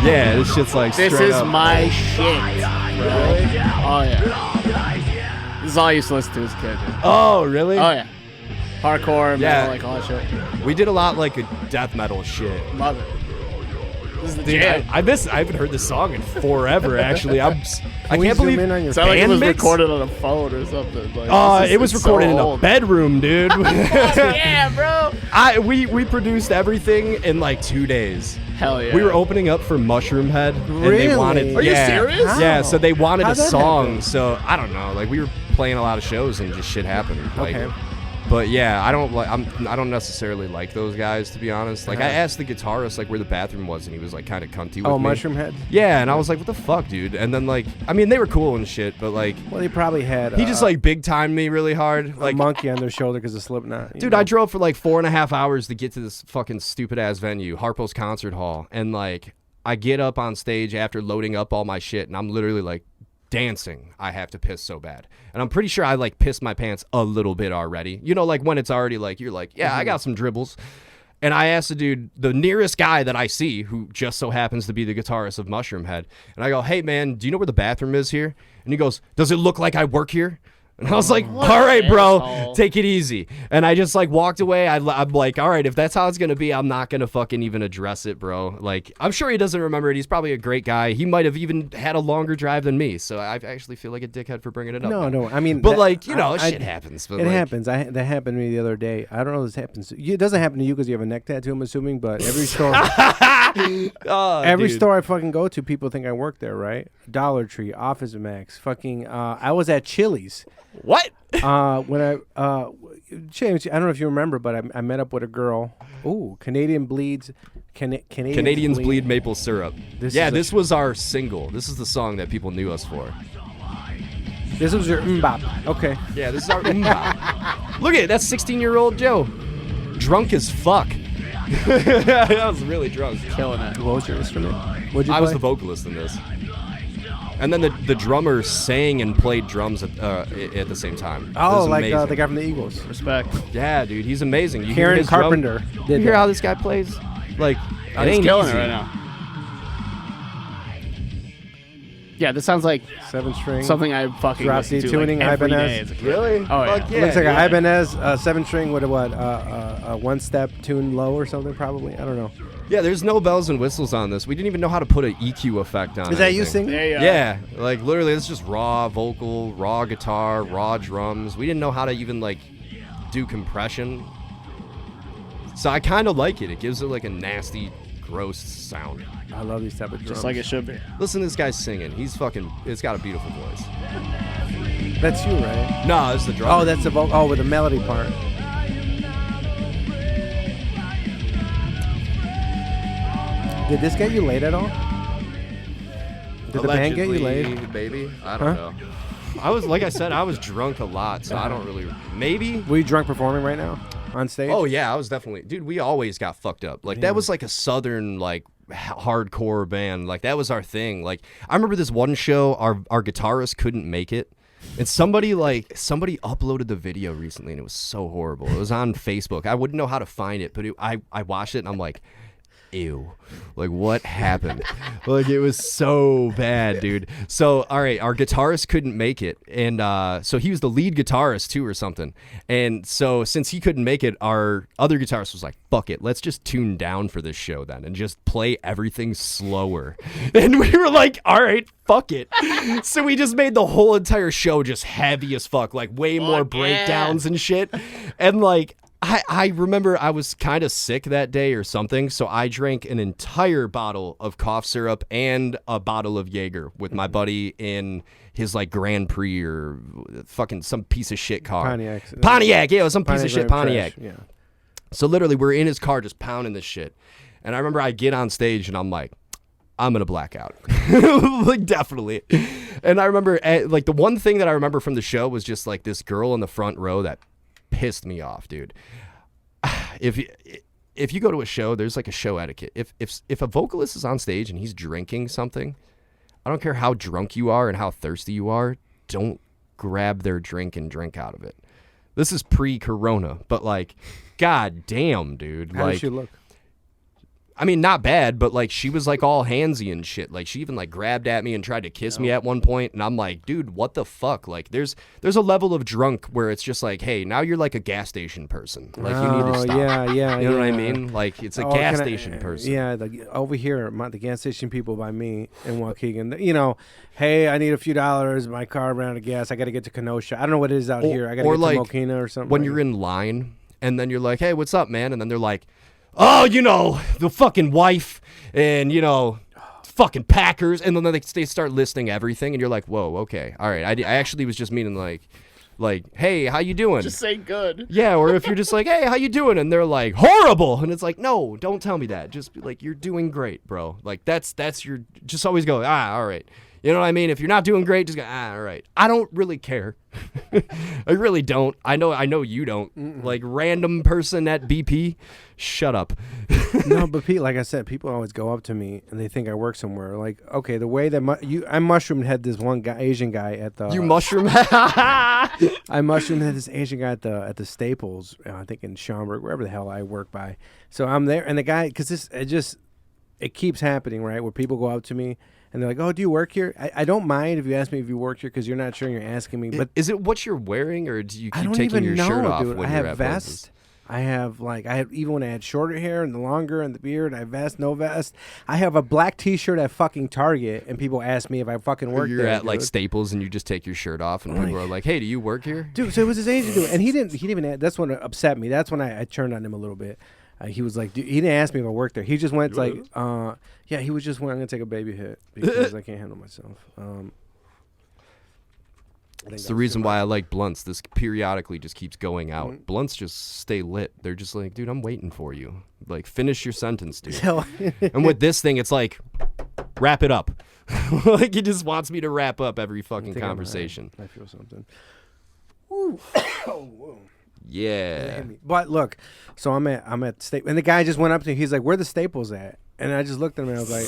Yeah, this shit's like This is up. my shit. Really? Oh, yeah. This is all I used to listen to as a kid, dude. Oh, really? Oh, yeah. Hardcore, Yeah. metal, like all that shit. We did a lot like a death metal shit. Love it. This is the Dude, jam. I haven't heard this song in forever. Actually, I we can't zoom believe. in on your It sounded like it band was mix? recorded on a phone or something. Like, It was recorded in a old. bedroom, dude. Yeah, bro. We produced everything in like 2 days. Hell yeah. We were opening up for Mushroom Head, and they Really? wanted. Are you yeah, serious? Yeah, How? so they wanted How'd a that song. happen? So I don't know. Like we were playing a lot of shows, and just shit happened. Like, Okay. But yeah, I don't necessarily like those guys, to be honest. Like I asked the guitarist like where the bathroom was, and he was like kind of cunty with me. Mushroom Head? Yeah, and I was like, what the fuck, dude? And then like, I mean, they were cool and shit, but like, Well, they probably had he just like big timed me really hard. a Like, monkey on their shoulder because of Slipknot. you dude, know? I drove for like 4.5 hours to get to this fucking stupid ass venue, Harpo's Concert Hall, and like, I get up on stage after loading up all my shit, and I'm literally like dancing. I have to piss so bad. And I'm pretty sure I like pissed my pants a little bit already. You know, like when it's already like, you're like, yeah, I got some dribbles. And I asked the dude, the nearest guy that I see, who just so happens to be the guitarist of Mushroom Head, and I go, hey man, do you know where the bathroom is here? And he goes, does it look like I work here? And I was like, all right, bro, asshole. take it easy. And I just like walked away. I'm like, all right, if that's how it's going to be, I'm not going to fucking even address it, bro. Like, I'm sure he doesn't remember it. He's probably a great guy. He might have even had a longer drive than me. So I actually feel like a dickhead for bringing it up. No. I mean, But like, you know, shit happens. But It like, happens. That happened to me the other day. I don't know if this happens. It doesn't happen to you because you have a neck tattoo, I'm assuming. But every store, oh, every dude. store I fucking go to, people think I work there, right? Dollar Tree, Office Max, fucking. I was at Chili's. What? When James, I don't know if you remember, but I met up with a girl. Ooh, Canadians Canadians bleed maple syrup. This was our single. This is the song that people knew us for. This was your mbop. Okay. Yeah, this is our mbop. Look at it. That's 16-year-old Joe. Drunk as fuck. I was really drunk. Killing it. What was your instrument? What'd you I was play? the vocalist in this. And then the drummer sang and played drums at the same time. It Oh, was like amazing. the guy from the Eagles. Respect. Yeah, dude, he's amazing. You hear Karen his drum- Carpenter You did hear that. how this guy plays? Like, it He's ain't killing easy. it right now. Yeah, this sounds like 7-string. something I fucking Drop listen D to tuning, like every Ibanez. day as a kid. Really? Oh, yeah. Fuck It looks like dude. a Ibanez 7-string with a one-step tune low or something, probably. I don't know. Yeah, there's no bells and whistles on this. We didn't even know how to put an EQ effect on it. Is that you singing? There you are. Yeah, like literally, it's just raw vocal, raw guitar, raw drums. We didn't know how to even like do compression. So I kind of like it. It gives it like a nasty, gross sound. I love these type of drums. Just like it should be. Listen to this guy singing. He's fucking. It's got a beautiful voice. That's you, right? No, it's the drummer. Oh, that's the vocal. Oh, with the melody part. Did this get you laid at all? Did the band get you laid? Allegedly, Baby, I don't know. I was like I said, I was drunk a lot, so I don't really. Maybe. Were you drunk performing right now on stage? Oh yeah, I was definitely. Dude, we always got fucked up. Like that was like a southern like hardcore band. Like that was our thing. Like I remember this one show, our guitarist couldn't make it. And somebody uploaded the video recently, and it was so horrible. It was on Facebook. I wouldn't know how to find it, but I watched it, and I'm like, ew. Like, what happened? Like, it was so bad, dude. So, all right, our guitarist couldn't make it. And so he was the lead guitarist, too, or something. And so since he couldn't make it, our other guitarist was like, fuck it. Let's just tune down for this show then and just play everything slower. And we were like, all right, fuck it. So we just made the whole entire show just heavy as fuck. Like, way more breakdowns and shit. And, like, I remember I was kind of sick that day or something, so I drank an entire bottle of cough syrup and a bottle of Jaeger with my buddy in his like Grand Prix or fucking some piece of shit car. Pontiac, yeah, it was some piece of shit Pontiac. Trash, yeah. So literally we're in his car just pounding this shit. And I remember I get on stage and I'm like, I'm going to black out. Like, definitely. And I remember, like, the one thing that I remember from the show was just like this girl in the front row that pissed me off, dude. If you go to a show, there's like a show etiquette. If a vocalist is on stage and he's drinking something, I don't care how drunk you are and how thirsty you are, don't grab their drink and drink out of it. This is pre-corona, but like, god damn, dude. How like, does she look? I mean, not bad, but like she was like all handsy and shit. Like she even like grabbed at me and tried to kiss me at one point, and I'm like, dude, what the fuck? Like there's a level of drunk where it's just like, hey, now you're like a gas station person. Like you need to stop. Yeah. You know what I mean? Like it's a gas station person. Yeah, over here, the gas station people by me in Waukegan, you know, hey, I need a few dollars. My car ran out of gas. I got to get to Kenosha. I don't know what it is out here. I got to get like, to Mokina or something. When you're in line and then you're like, hey, what's up, man? And then they're like, oh, you know, the fucking wife and, you know, fucking Packers. And then they start listing everything. And you're like, whoa, okay. All right. I actually was just meaning like, hey, how you doing? Just say good. Yeah. Or if you're just like, hey, how you doing? And they're like, horrible. And it's like, no, don't tell me that. Just be like, you're doing great, bro. Like that's your, just always go, all right. You know what I mean? If you're not doing great, just go, all right. I don't really care. I really don't. I know you don't. Mm-mm. Like random person at BP, shut up. No, but Pete, like I said, people always go up to me and they think I work somewhere. Like, okay, the way that I mushroomed had this one guy, Asian guy at the. You mushroom? I mushroomed had this Asian guy at the Staples. I think in Schaumburg, wherever the hell I work by. So I'm there, and the guy, because it keeps happening, right? Where people go up to me. And they're like, oh, do you work here? I don't mind if you ask me if you work here because you're not sure and you're asking me. But is it what you're wearing or do you keep taking your shirt off when you're at places? I have vest. I have even when I had shorter hair and the longer and the beard, I have vest, no vest. I have a black T-shirt at fucking Target and people ask me if I fucking work there. You're at like Staples and you just take your shirt off and people are like, hey, do you work here? Dude, so it was his Asian dude. And he didn't even, that's what upset me. That's when I turned on him a little bit. He was like, dude, he didn't ask me if I worked there. He just went like, yeah, he was just went, I'm going to take a baby hit because I can't handle myself. It's the reason why I like blunts. This periodically just keeps going out. Mm-hmm. Blunts just stay lit. They're just like, dude, I'm waiting for you. Like, finish your sentence, dude. And with this thing, it's like, wrap it up. Like, he just wants me to wrap up every fucking conversation. I feel something. Ooh. Oh, whoa. Yeah. But look, so I'm at Staples, and the guy just went up to me. He's like, "Where the Staples at?" And I just looked at him and I was like,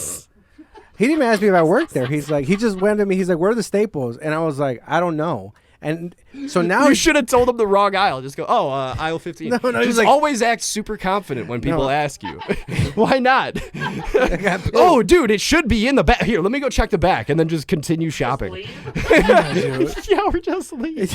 he didn't even ask me if I worked there. He's like, he just went to me. He's like, "Where are the Staples?" And I was like, "I don't know." And so now you should have told him the wrong aisle. Just go, aisle 15. No, just like, always act super confident when people ask you. Why not? Oh, dude, it should be in the back. Here, let me go check the back, and then just continue shopping. Yeah, dude. Yeah, we're just leaving.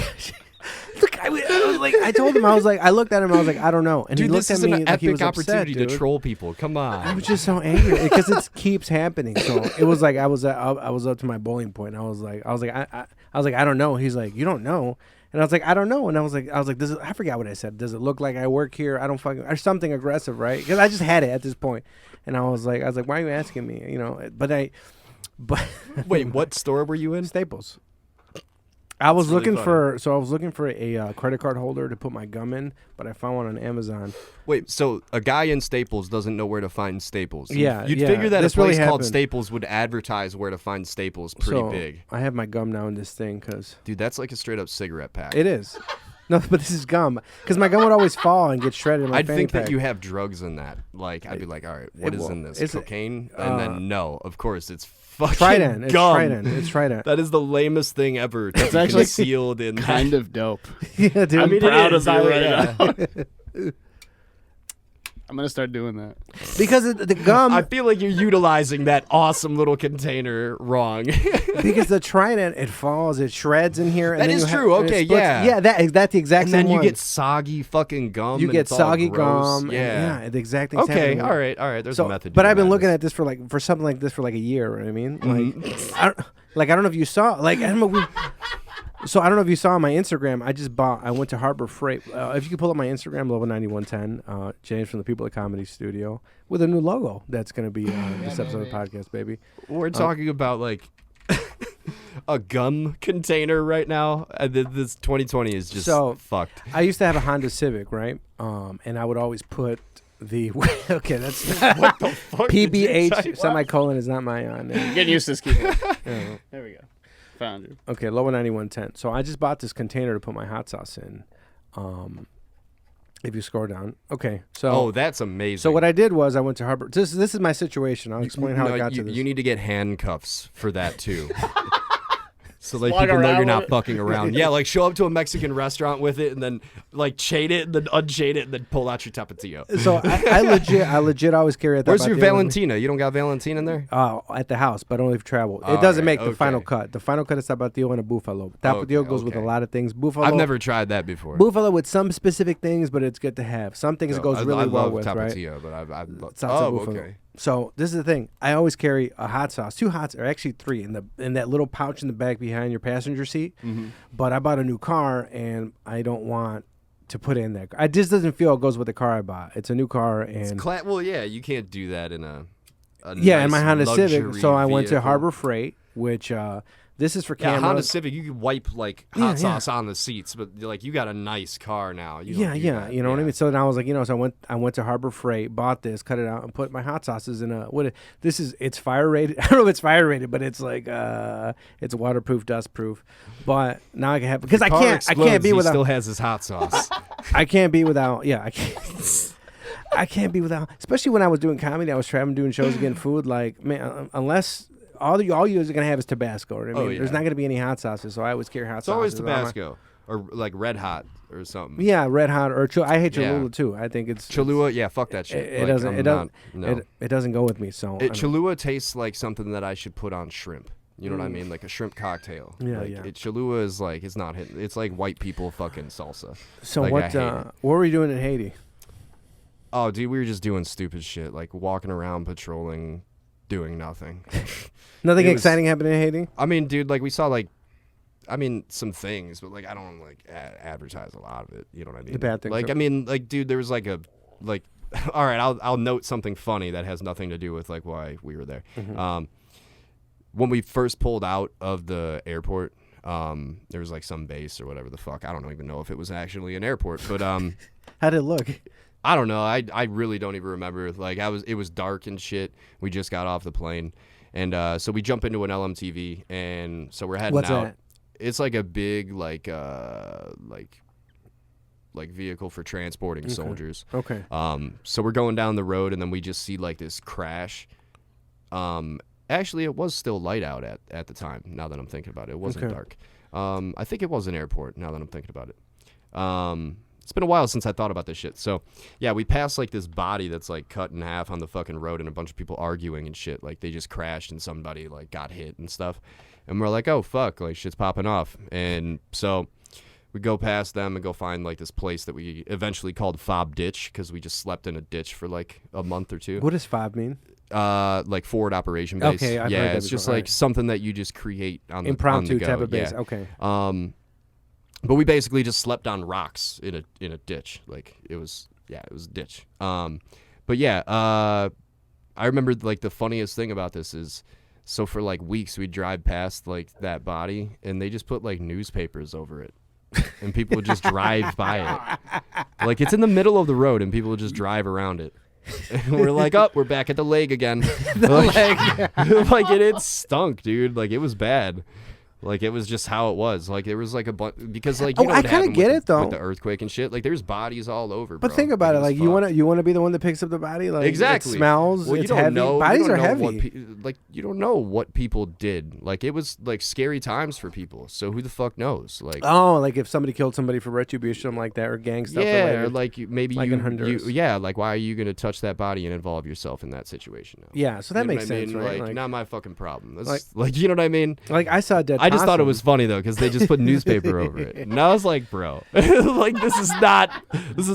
Look, I was like, I told him, I was like, I looked at him, I was like, I don't know. And dude, he looked this at is me an like he epic was opportunity upset, to troll people. Come on. I was just so angry because it keeps happening. So it was like I was up to my bowling point. And I was like, I don't know. He's like, you don't know. And I was like, I don't know. And I was like, I forgot what I said. Does it look like I work here? I don't fucking, or something aggressive, right? Because I just had it at this point. And I was like, why are you asking me? You know, but wait, what store were you in? Staples. I was looking for a credit card holder to put my gum in, but I found one on Amazon. Wait, so a guy in Staples doesn't know where to find Staples? Yeah, you'd figure that this a place really called happened. Staples would advertise where to find Staples pretty big. I have my gum now in this thing because dude, that's like a straight up cigarette pack. It is. No, but this is gum because my gum would always fall and get shredded. In my I'd think pack. that you have drugs in that. Like, I'd be like, all right, what is in this? Cocaine? And then no, of course it's fucking Trident. gum. It's Trident. That is the lamest thing ever. It's actually sealed in kind of dope. Yeah, dude. I'm proud of that right now. I'm gonna start doing that. Because the gum. I feel like you're utilizing that awesome little container wrong. Because the Trident, it falls, it shreds in here. That and then is you true. and it Okay, splits. yeah. Yeah, that's the exact And same then you one. get soggy fucking gum. You and get it's all soggy gross. gum. Yeah. And the exact thing. Okay. All right. There's a method. But to I've been the looking madness. at this for something like this for like a year. You know what I mean? Like, I don't know if you saw. Like, I don't know. So I don't know if you saw on my Instagram. I went to Harbor Freight. If you could pull up my Instagram, Lobo 9110, James from the People at Comedy Studio, with a new logo that's going to be this episode of the podcast, baby. We're talking about like a gum container right now. This 2020 is just fucked. I used to have a Honda Civic, right? And I would always put the okay. That's What the fuck? did you say? PBH semicolon is not my name. Getting used to this keyboard. There we go. Found you. Okay, Lobo 9110. So I just bought this container to put my hot sauce in. If you scroll down, okay. So that's amazing. So what I did was I went to Harbor. This is my situation. I'll explain how I got to this. You need to get handcuffs for that too. So like Walk people know around you're not with it. fucking around. Yeah, like show up to a Mexican restaurant with it and then like chain it and then unchain it and then pull out your tapatio. So I legit always carry it. Where's your Valentina? You don't got Valentina in there? At the house, but only for travel. All It doesn't right, make the final cut. The final cut is tapatio and a buffalo. Tapatio goes with a lot of things. Buffalo. I've never tried that before. Buffalo with some specific things, but it's good to have. Some things it goes really I well love with, tapatio, right? but I've Salsa buffalo. okay. So this is the thing. I always carry a hot sauce, 2 hot, or actually 3, in that little pouch in the back behind your passenger seat. Mm-hmm. But I bought a new car, and I don't want to put in that. It just doesn't feel it goes with the car I bought. It's a new car, and Well, yeah, you can't do that in a in my nice Honda Civic. luxury So I went to vehicle. Harbor Freight, which this is for Yeah, cameras. Honda Civic, you can wipe like hot Yeah, sauce on the seats, but like you got a nice car now. You Yeah, don't do yeah, that. you know what I mean. So then I was like, so I went to Harbor Freight, bought this, cut it out, and put my hot sauces in a it's fire rated. I don't know if it's fire rated, but it's like it's waterproof, dustproof. But now I can have because I Car can't explodes, be he without still has his hot sauce. I can't be without I can't. I can't be without, especially when I was doing comedy. I was traveling, doing shows, getting food. Like, man, unless all you're gonna have is Tabasco. You know what I mean? There's not gonna be any hot sauces, so I always carry hot It's sauces. always Tabasco or like Red Hot or something. Yeah, Red Hot or I hate Yeah. Cholula too. I think it's Cholula, yeah, fuck that shit. It Like, doesn't. I'm It doesn't. not- no. It doesn't go with me. So I don't- Cholula tastes like something that I should put on shrimp. You know what I mean? Like a shrimp cocktail. Yeah, like, yeah. Cholula is like it's not hitting. It's like white people fucking salsa. So Like, I what? hate it. What were you doing in Haiti? Oh, dude, we were just doing stupid shit, like walking around, patrolling, doing nothing. Nothing It was- exciting happened in Haiti. I mean, dude, like we saw like, I mean, some things, but like I don't like advertise a lot of it. You know what I mean? The bad things Like are- I mean, like dude, there was like a like. All right, I'll note something funny that has nothing to do with like why we were there. Mm-hmm. When we first pulled out of the airport, there was like some base or whatever the fuck. I don't even know if it was actually an airport, but How did it look? I don't know. I really don't even remember. Like it was dark and shit. We just got off the plane, and so we jump into an LMTV, and so we're heading What's out. that? It's like a big like vehicle for transporting soldiers. Okay. So we're going down the road, and then we just see like this crash. Actually, it was still light out at the time. Now that I'm thinking about it, it wasn't Okay. dark. I think it was an airport. Now that I'm thinking about it. It's been a while since I thought about this shit. So, yeah, we passed, like, this body that's, like, cut in half on the fucking road and a bunch of people arguing and shit. Like, they just crashed and somebody, like, got hit and stuff. And we're like, oh, fuck, like, shit's popping off. And so we go past them and go find, like, this place that we eventually called Fob Ditch because we just slept in a ditch for, like, a month or two. What does FOB mean? Like, forward operation base. Okay, I've heard yeah, that it's just, before. like, something that you just create on the Impromptu on the go. type of base. Yeah. Okay. But we basically just slept on rocks in a ditch. Like it was a ditch. But yeah, I remember like the funniest thing about this is, so for like weeks we'd drive past like that body and they just put like newspapers over it, and people would just drive by it. Like it's in the middle of the road and people would just drive around it. And we're like, oh, we're back at the leg again. Like it stunk, dude. Like it was bad. Like, it was just how it was. Like, there was like a bunch because like I kind of get it though with the earthquake and shit. Like, there's bodies all over. But bro. think about it. Like, you fucked. want to be the one that picks up the body. Like, Exactly. It smells. Well, it's you don't heavy. know. Bodies you don't are know heavy. Like, you don't know what people did. Like, it was like scary times for people. So who the fuck knows? Like, oh, like if somebody killed somebody for retribution, something like that, or gang stuff. yeah, related. or like maybe Like you, in Honduras. yeah, like why are you gonna touch that body and involve yourself in that situation now? Yeah, so that You know makes what I sense, mean? right? Like, not my fucking problem. That's like- like, you know what I mean? Like I saw a dead. I just thought it possum. was funny though because they just put newspaper over it, and I was like, bro, like this is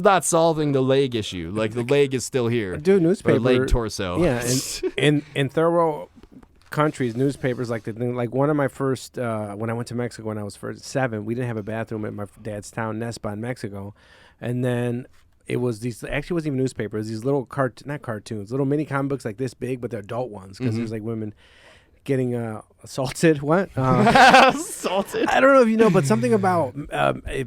not solving the leg issue. Like the leg is still here, Dude, newspaper. or leg torso. Yeah, in third world countries, newspapers like the thing. Like one of my first when I went to Mexico when I was 7, we didn't have a bathroom at my dad's town, Nespa in Mexico, and then it was these. Actually, it wasn't even newspapers. These little not cartoons, little mini comic books like this big, but they're adult ones because there's like women getting assaulted. What? Assaulted. I don't know if you know, but something about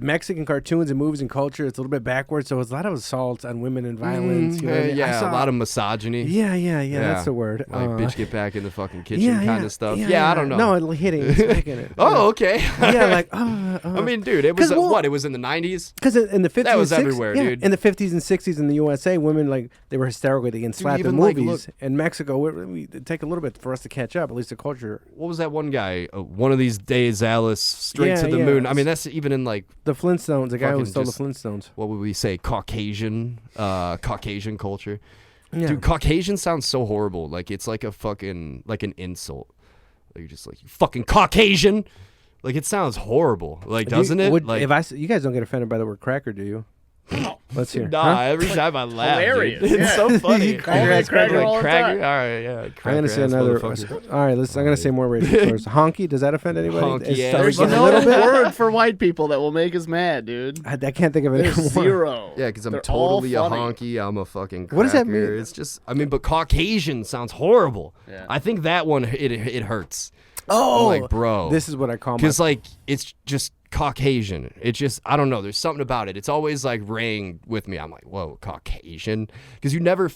Mexican cartoons and movies and culture, it's a little bit backwards. So it's a lot of assaults on women and violence. You know what I mean? Yeah, I saw- a lot of misogyny. Yeah, that's the word. Like bitch, get back in the fucking kitchen kind of stuff. Yeah, I don't know. No, hitting, smacking it. Oh, okay. Yeah, like I mean, dude, it was 'Cause, well, what? It was in the 90s. because in the 50s, That was and 60s, everywhere, yeah, dude. In the 50s and 60s in the USA, women like they were hysterical. They get slapped in even, like, movies. look- In Mexico, we take a little bit for us to catch up. At least the culture. What was that one guy? One of these days, Alice, straight Yeah, to the yeah. moon. I mean, that's even in like The Flintstones, the guy who Fucking stole just- the Flintstones. what would we say? Caucasian culture. Yeah. Dude, Caucasian sounds so horrible. Like it's like a fucking like an insult. Like you're just like, you fucking Caucasian. Like it sounds horrible. Like doesn't it? Like If you guys don't get offended by the word cracker, do you? Let's hear. nah. Huh? Every time I laugh, hilarious, dude. It's yeah. so funny. Call me a cracker all the Cracker. time. All right, yeah. I'm Cracker gonna say ass another. motherfucker. All right, I'm gonna say more racist first. Honky, does that offend anybody? Honky It's ass. starting There's to get a no little bit. word for white people that will make us mad, dude. I can't think of it There's anymore. zero. Yeah, because I'm They're all totally a funny. honky. I'm a fucking cracker. What does that mean? It's just, I mean, but Caucasian sounds horrible. Yeah. I think that one, it hurts. Oh, I'm like, bro. This is what I call my. Because, like, it's just Caucasian. It's just, I don't know. There's something about it. It's always, like, rang with me. I'm like, whoa, Caucasian? Because you never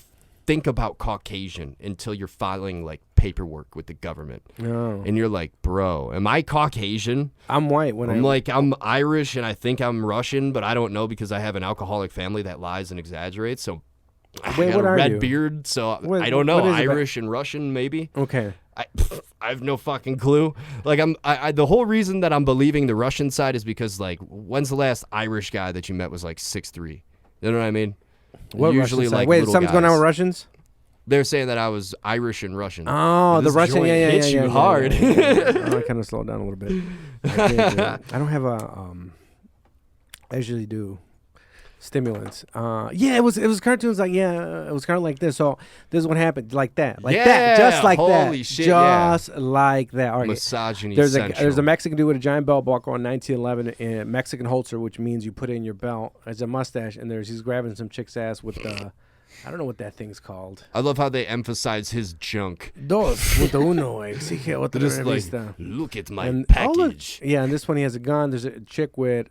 think about Caucasian until you're filing, like, paperwork with the government. No. And you're like, bro, am I Caucasian? I'm white when I'm Irish and I think I'm Russian, but I don't know because I have an alcoholic family that lies and exaggerates. So I Wait, got what a are red you? beard, so What- I don't know. what is it about- Irish and Russian, maybe. Okay. I have no fucking clue. Like the whole reason that I'm believing the Russian side is because like when's the last Irish guy that you met was like 6'3"? You know what I mean? What Usually Russian side? like Wait, little something's going on guys. with Russians? They're saying that I was Irish and Russian. Oh, And the this Russian. joint Yeah, hits you yeah, hard. Oh, I kind of slowed down a little bit. I don't have a. I usually do stimulants. Yeah, it was cartoons like it was kind of like this. So this is what happened, like that, Yeah, just like that, holy shit, yeah. just like that. All right. Misogyny There's central. a Mexican dude with a giant belt buckle on 1911 and Mexican holster, which means you put it in your belt as a mustache. And he's grabbing some chick's ass with the, I don't know what that thing's called. I love how they emphasize his junk. Dos punto uno exige otra Just like, revista. look at my And package. yeah, and this one he has a gun. There's a chick with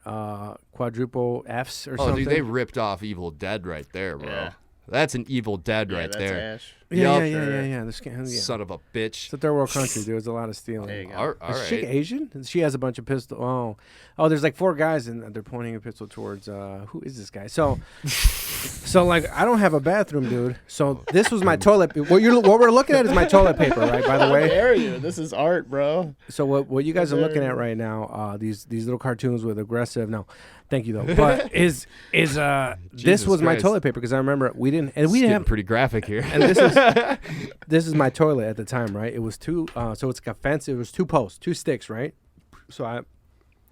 quadruple Fs or Oh, something. dude, they ripped off Evil Dead right there, bro. Yeah. That's an Evil Dead right that's there. Ash. yeah, Yup. yeah. Yeah. Son of a bitch. It's a third world country. There's a lot of stealing. There you go. All Is she right. Asian? She has a bunch of pistols. Oh, there's like 4 guys and they're pointing a pistol towards. Who is this guy? So like I don't have a bathroom, dude. So this was my toilet. What we're looking at is my toilet paper, right? By the How way. dare you? This is art, bro. So what you guys are looking at right now? These little cartoons with aggressive. No, thank you though. But is this Jesus was my Christ. toilet paper because I remember we didn't It's have. getting pretty graphic here. And this is my toilet at the time, right? It was so it's like a fence. It was 2 posts, 2 sticks, right? So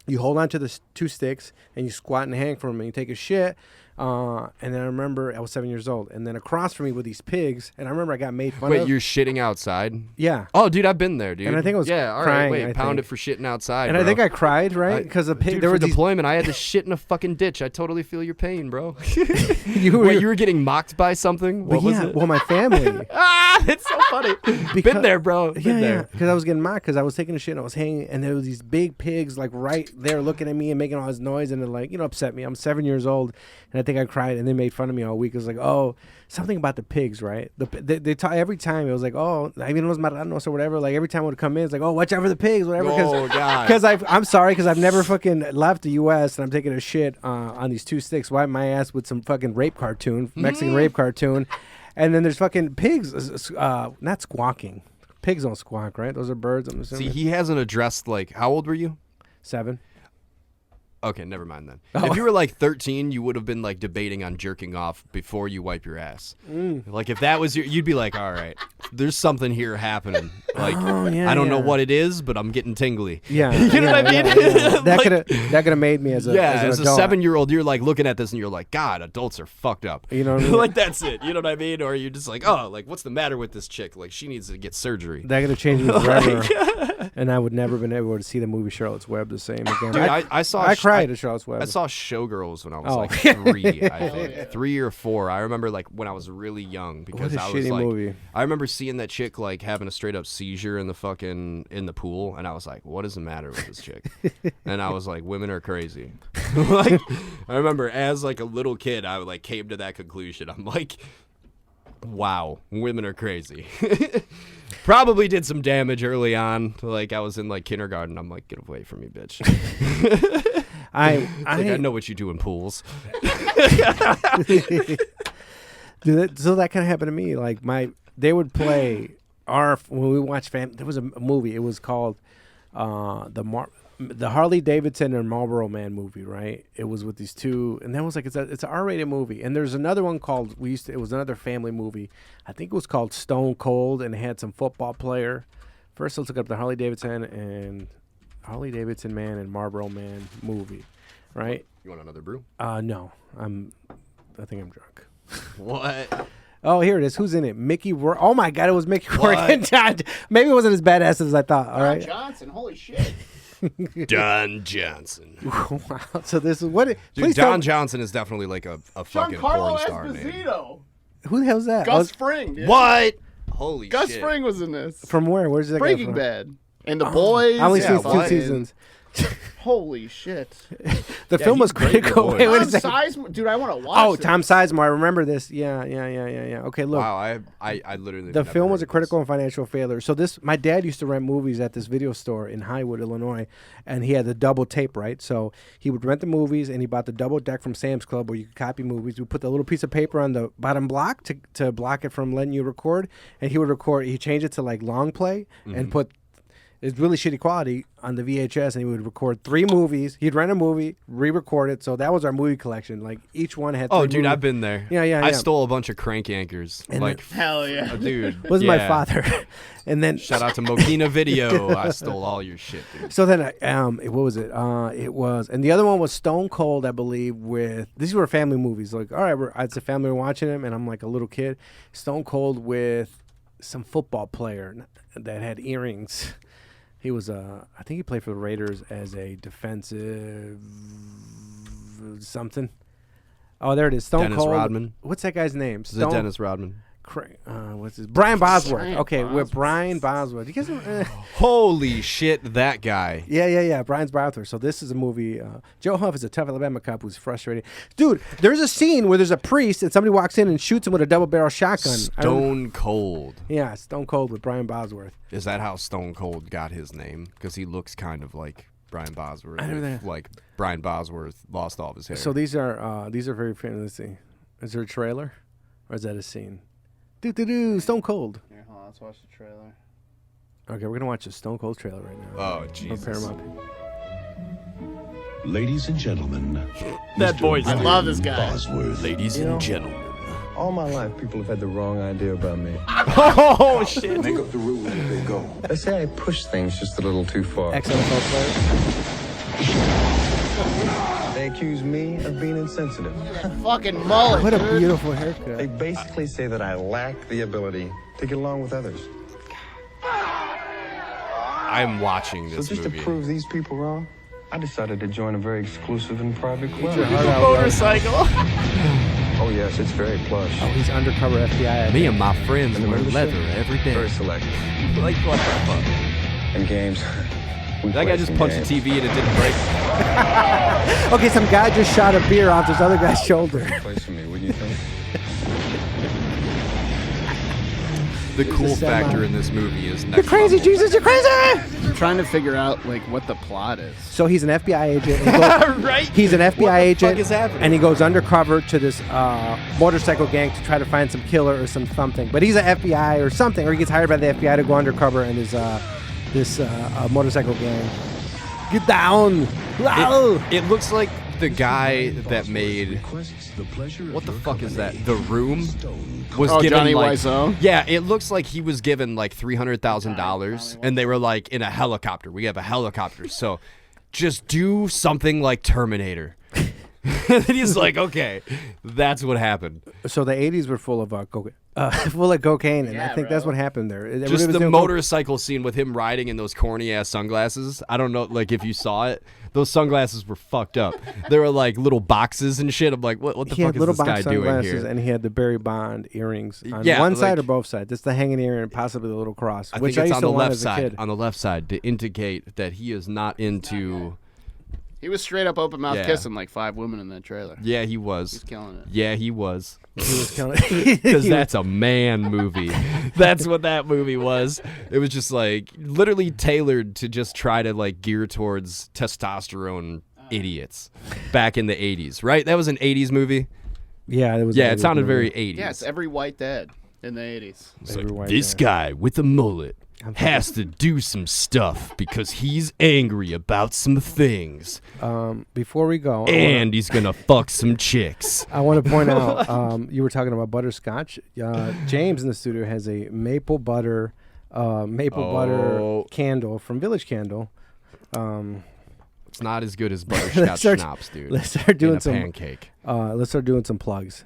you hold on to the 2 sticks and you squat and hang from them and you take a shit. And then I remember I was 7 years old, and then across from me were these pigs, and I remember I got made fun Wait, of. you're shitting outside? Yeah. Oh, dude, I've been there, dude. And I think I was yeah. All crying, right, wait, I pound think. it for shitting outside. And bro. I think I cried, right? Because the pig. Dude, There for were these. deployment, I had to shit in a fucking ditch. I totally feel your pain, bro. You were, Wait, you were getting mocked by something? What was it? Well, my family. Ah, it's so funny. Been there, bro. Been Yeah, there. because I was getting mocked because I was taking a shit and I was hanging, and there were these big pigs like right there looking at me and making all this noise, and it like upset me. I'm 7 years old, and I think think I cried, and they made fun of me all week. It was like, oh, something about the pigs, right? They every time it was like, oh, I mean, it was marranos or whatever. Like every time it would come in, it's like, oh, watch out for the pigs, whatever. Oh God. Because I'm sorry, because I've never fucking left the U.S. and I'm taking a shit on these 2 sticks. Wipe my ass with some fucking rape cartoon, Mexican rape cartoon, and then there's fucking pigs, not squawking. Pigs don't squawk, right? Those are birds. I'm assuming. See, he hasn't addressed like how old were you? 7. Okay, never mind then. Oh. If you were like 13, you would have been like debating on jerking off before you wipe your ass. Like if that was you'd be like, all right, there's something here happening. Like I don't know what it is, but I'm getting tingly. Yeah, you know what I mean? Yeah. That could have made me as a as a adult. 7-year-old, you're like looking at this and you're like, God, adults are fucked up. You know what I mean? Like that's it. You know what I mean? Or you're just like, oh, like what's the matter with this chick? Like she needs to get surgery. That could have changed me forever, and I would never been able to see the movie Charlotte's Web the same again. Dude, I saw. I cried at Charlotte's Web. I saw Showgirls when I was like 3, I think. 3 or 4. I remember like when I was really young because What a I was shitty like, movie. I remember seeing that chick like having a straight up seizure in the pool, and I was like, what is the matter with this chick? And I was like, women are crazy. Like I remember as like a little kid, I like came to that conclusion. I'm like, wow, women are crazy. Probably did some damage early on. Like I was in like kindergarten. I'm like, get away from me, bitch. I know what you do in pools. Dude, so that kind of happened to me. Like they would play when we watched there was a movie. It was called the Harley Davidson and Marlboro Man movie, right? It was with these two, and that was like it's an R-rated movie. And there's another one called it was another family movie. I think it was called Stone Cold, and it had some football player. First, let's look up the Harley Davidson Man and Marlboro Man movie, right? You want another brew? No, I think I'm drunk. What? Oh, here it is. Who's in it? Mickey Rourke. Oh my God, it was Mickey Rourke and John. Maybe it wasn't as badass as I thought. All right. Johnson, holy shit. Don Johnson. Wow. So this is what? Dude, Don Johnson is definitely like a fucking porn star name. Esposito. Who the hell's that? Gus Fring, dude. What? Holy Gus shit. Fring was in this. From where? Where's that guy Breaking from? Bad. And The Boys. I only seen 2 what? seasons. Holy shit. The film was he's great in The critical. Boys. Wait a Tom second. Sizemore. Dude, I want to watch Oh, it. Tom Sizemore. I remember this. Yeah. Okay, look. Wow, I literally The never film heard was a of critical this. and financial failure. So my dad used to rent movies at this video store in Highwood, Illinois, and he had the double tape, right? So he would rent the movies, and he bought the double deck from Sam's Club where you could copy movies. We put the little piece of paper on the bottom block to block it from letting you record, and he would record. He changed it to like long play and put. It's really shitty quality on the VHS, and he would record 3 movies. He'd rent a movie, re-record it. So that was our movie collection. Like each one had. 3 Oh, dude, movies. I've been there. Yeah. I stole a bunch of crank anchors. And like, Hell yeah. dude. Was my yeah. father, and then Shout out to Mokina Video. I stole all your shit, dude. So then, what was it? It was, and the other one was Stone Cold, I believe. These were family movies. Like, all right, it's a family watching them, and I'm like a little kid. Stone Cold with some football player that had earrings. He was I think he played for the Raiders as a defensive something. Oh, there it is. Stone Dennis Cold. Rodman. What's that guy's name? Is it Dennis Rodman? What's his? Brian Bosworth. Brian Okay, with Bosworth. Brian Bosworth. You guys. Holy shit, that guy. Yeah. Brian's Bosworth. So this is a movie. Joe Huff is a tough Alabama cop who's frustrated. Dude, there's a scene where there's a priest and somebody walks in and shoots him with a double-barrel shotgun. Stone Cold. Yeah, Stone Cold with Brian Bosworth. Is that how Stone Cold got his name? Because he looks kind of like Brian Bosworth. I know if, that. like Brian Bosworth lost all of his hair. So these are very famous. Let's see. Is there a trailer, or is that a scene? Stone Cold. Here, hold on, let's watch the trailer. Okay, we're gonna watch a Stone Cold trailer right now. Oh, Jesus. Prepare 'em up. Ladies and gentlemen, That Mr. voice. I love this guy. Bosworth. Ladies You know- and gentlemen. All my life, people have had the wrong idea about me. Oh, shit. Make up the rules as they go. They say I push things just a little too far. Ex-NFL player. They accuse me of being insensitive. Fucking mullet, What a dude. beautiful They haircut. basically say that I lack the ability to get along with others. I'm watching So this just movie. to prove these people wrong, I decided to join a very exclusive and private club. Motorcycle. Oh yes, it's very plush. Oh, he's undercover FBI. Me and my friends And the wear membership? leather every day. Very selective. Like, what the fuck? And games. We That play guy just some punched games. the TV and it didn't break. Okay, some guy just shot a beer off this other guy's shoulder. Place for me, wouldn't you think? The cool factor in this movie is next You're crazy, level. Jesus, you're crazy! I'm trying to figure out like what the plot is. So he's an FBI agent. Right? He's an FBI agent, fuck is happening? and he goes undercover to this motorcycle gang to try to find some killer or something. But he's an FBI or something, or he gets hired by the FBI to go undercover in his this motorcycle gang. Get down! It looks like the guy that made what the fuck is that? The Room was given Johnny like Wiseau? yeah. It looks like he was given like $300,000, and they were like in a helicopter. We have a helicopter, so just do something like Terminator. And he's like, okay, that's what happened. So the 80s were full of cocaine, and I think that's what happened there. Everybody Just was the doing motorcycle scene with him riding in those corny ass sunglasses. I don't know, like if you saw it, those sunglasses were fucked up. They were like little boxes and shit. I'm like, what the He fuck had little is this guy box doing sunglasses, here? and he had the Barry Bond earrings on Yeah, one side like- or both sides. That's the hanging ear and possibly the little cross, I which think I it's used on to the want left as a side. kid. On the left side to indicate that he is not into. He was straight up open mouth Yeah. kissing like 5 women in that trailer. Yeah, he was. He's killing it. Yeah, he was. He was killing Because that's a man movie. That's what that movie was. It was just like literally tailored to just try to like gear towards testosterone idiots back in the 80s, right? That was an 80s movie. Yeah, it was. Yeah, it sounded very 80s. Yeah, it's every white dad in the 80s. It's like, every white this guy. guy with a mullet has to do some stuff because he's angry about some things, Before we go, and he's gonna fuck some chicks. I want to point out, you were talking about butterscotch. James in the studio has a maple butter candle from Village Candle. It's not as good as butterscotch schnapps, dude. Let's start doing in a some pancake. Let's start doing some plugs.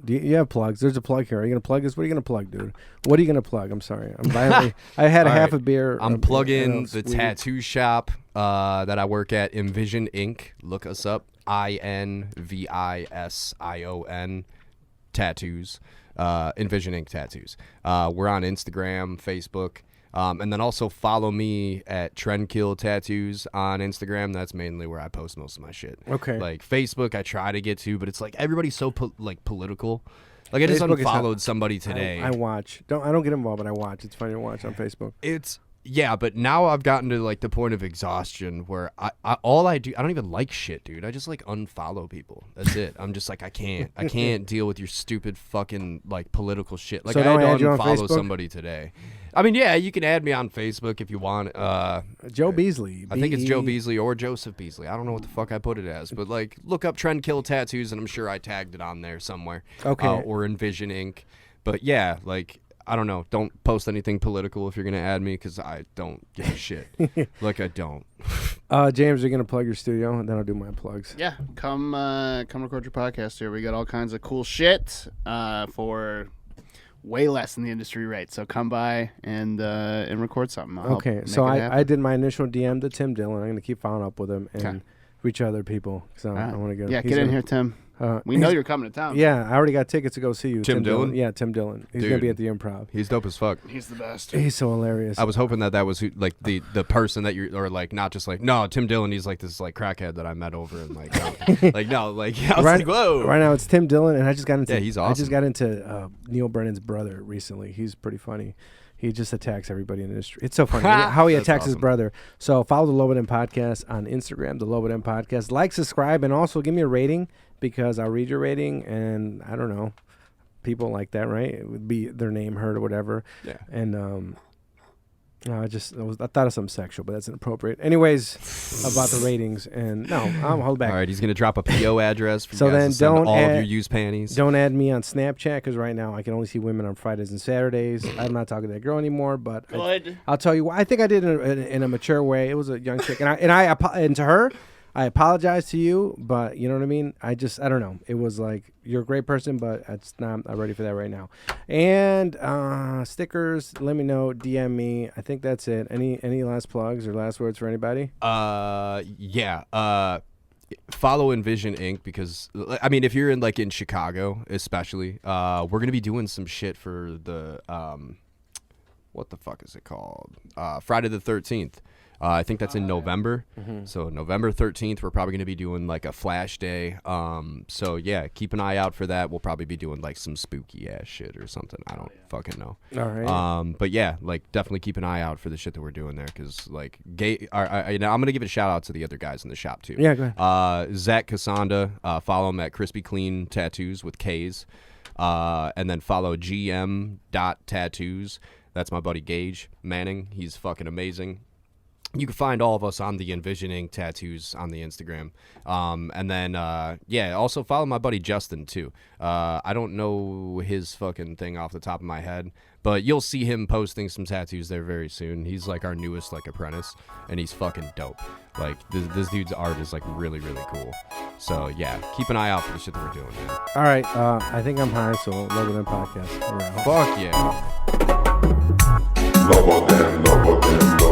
Do you have plugs? There's a plug here. Are you gonna plug this? What are you gonna plug, dude? What are you gonna plug? I'm sorry. I'm violently. I had a All half right. a beer. I'm plugging the sweet. tattoo shop that I work at, Envision Inc. Look us up. INVISION tattoos. Envision Inc. tattoos. We're on Instagram, Facebook. And then also follow me at Trendkill Tattoos on Instagram. That's mainly where I post most of my shit. Okay. Like Facebook, I try to get to, but it's like everybody's so political. Like I just Facebook is not- unfollowed somebody today. I watch. I don't get involved, but I watch. It's funny to watch on Facebook. Yeah, but now I've gotten to like the point of exhaustion where I don't even like shit, dude. I just like unfollow people. That's it. I'm just like I can't deal with your stupid fucking like political shit. Like So I don't had add to you on unfollow Facebook? somebody today. I mean, yeah, you can add me on Facebook if you want. Joe Beasley. I think it's Joe B-E- Beasley or Joseph Beasley. I don't know what the fuck I put it as, but like look up Trendkill Tattoos and I'm sure I tagged it on there somewhere. Okay. Or Envision Inc. But yeah, like I don't know. Don't post anything political if you're gonna add me because I don't give a shit. Like I don't. James, you're gonna plug your studio, and then I'll do my plugs. Yeah, come record your podcast here. We got all kinds of cool shit for way less than the industry rate. So come by and record something. I'll help Okay, make so it I happen. did my initial DM to Tim Dillon. I'm gonna keep following up with him and Okay. reach other people. So All right. I want to go. Yeah, he's get in gonna- here, Tim. We he's- know you're coming to town. Yeah, I already got tickets to go see you. Tim Dillon? Yeah, Tim Dillon. He's gonna Dude. be at the Improv. He's dope as fuck. He's the best. He's so hilarious. I was hoping that was who, like the person that you're, or like not just like no Tim Dillon. He's like this like crackhead that I met over and like like no like I was right, like whoa. right now it's Tim Dillon, and I just got into. Yeah, he's I just awesome. got into Neil Brennan's brother recently. He's pretty funny. He just attacks everybody in the industry. It's so funny how he That's attacks his awesome. brother. So follow the Lobo Den Podcast on Instagram, the Lobo Den Podcast. Like, subscribe, and also give me a rating because I'll read your rating. And I don't know, people like that, right? It would be their name heard or whatever. Yeah. And I thought of something sexual, but that's inappropriate. Anyways, about the ratings, and no, I'll hold back. All right, he's gonna drop a PO address for So you guys then to send don't all of add- your used panties. Don't add me on Snapchat because right now I can only see women on Fridays and Saturdays. I'm not talking to that girl anymore, but I'll tell you what. I think I did it in a mature way. It was a young chick, and to her, I apologize to you, but you know what I mean. I don't know. It was like you're a great person, but I'm not ready for that right now. And stickers. Let me know. DM me. I think that's it. Any last plugs or last words for anybody? Yeah. Follow Envision Inc. because I mean, if you're in Chicago, especially, we're gonna be doing some shit for the what the fuck is it called? Friday the 13th. I think that's in November. So November 13th, we're probably going to be doing like a flash day. So yeah, keep an eye out for that. We'll probably be doing like some spooky ass shit or something. I don't fucking know. All right. But yeah, like definitely keep an eye out for the shit that we're doing there, because like I'm gonna give a shout out to the other guys in the shop too. Yeah, go ahead. Zach Cassanda, follow him at Crispy Clean Tattoos with K's, and then follow GM.tattoos. That's my buddy Gage Manning. He's fucking amazing. You can find all of us on the Envisioning Tattoos on the Instagram. And then, also follow my buddy Justin, too. I don't know his fucking thing off the top of my head, but you'll see him posting some tattoos there very soon. He's, like, our newest, like, apprentice, and he's fucking dope. Like, this dude's art is, like, really, really cool. So, yeah, keep an eye out for the shit that we're doing, man. All right. I think I'm high, so Lobo Them Podcast. We're out. Fuck yeah. Lobo them, Lobo them, Lobo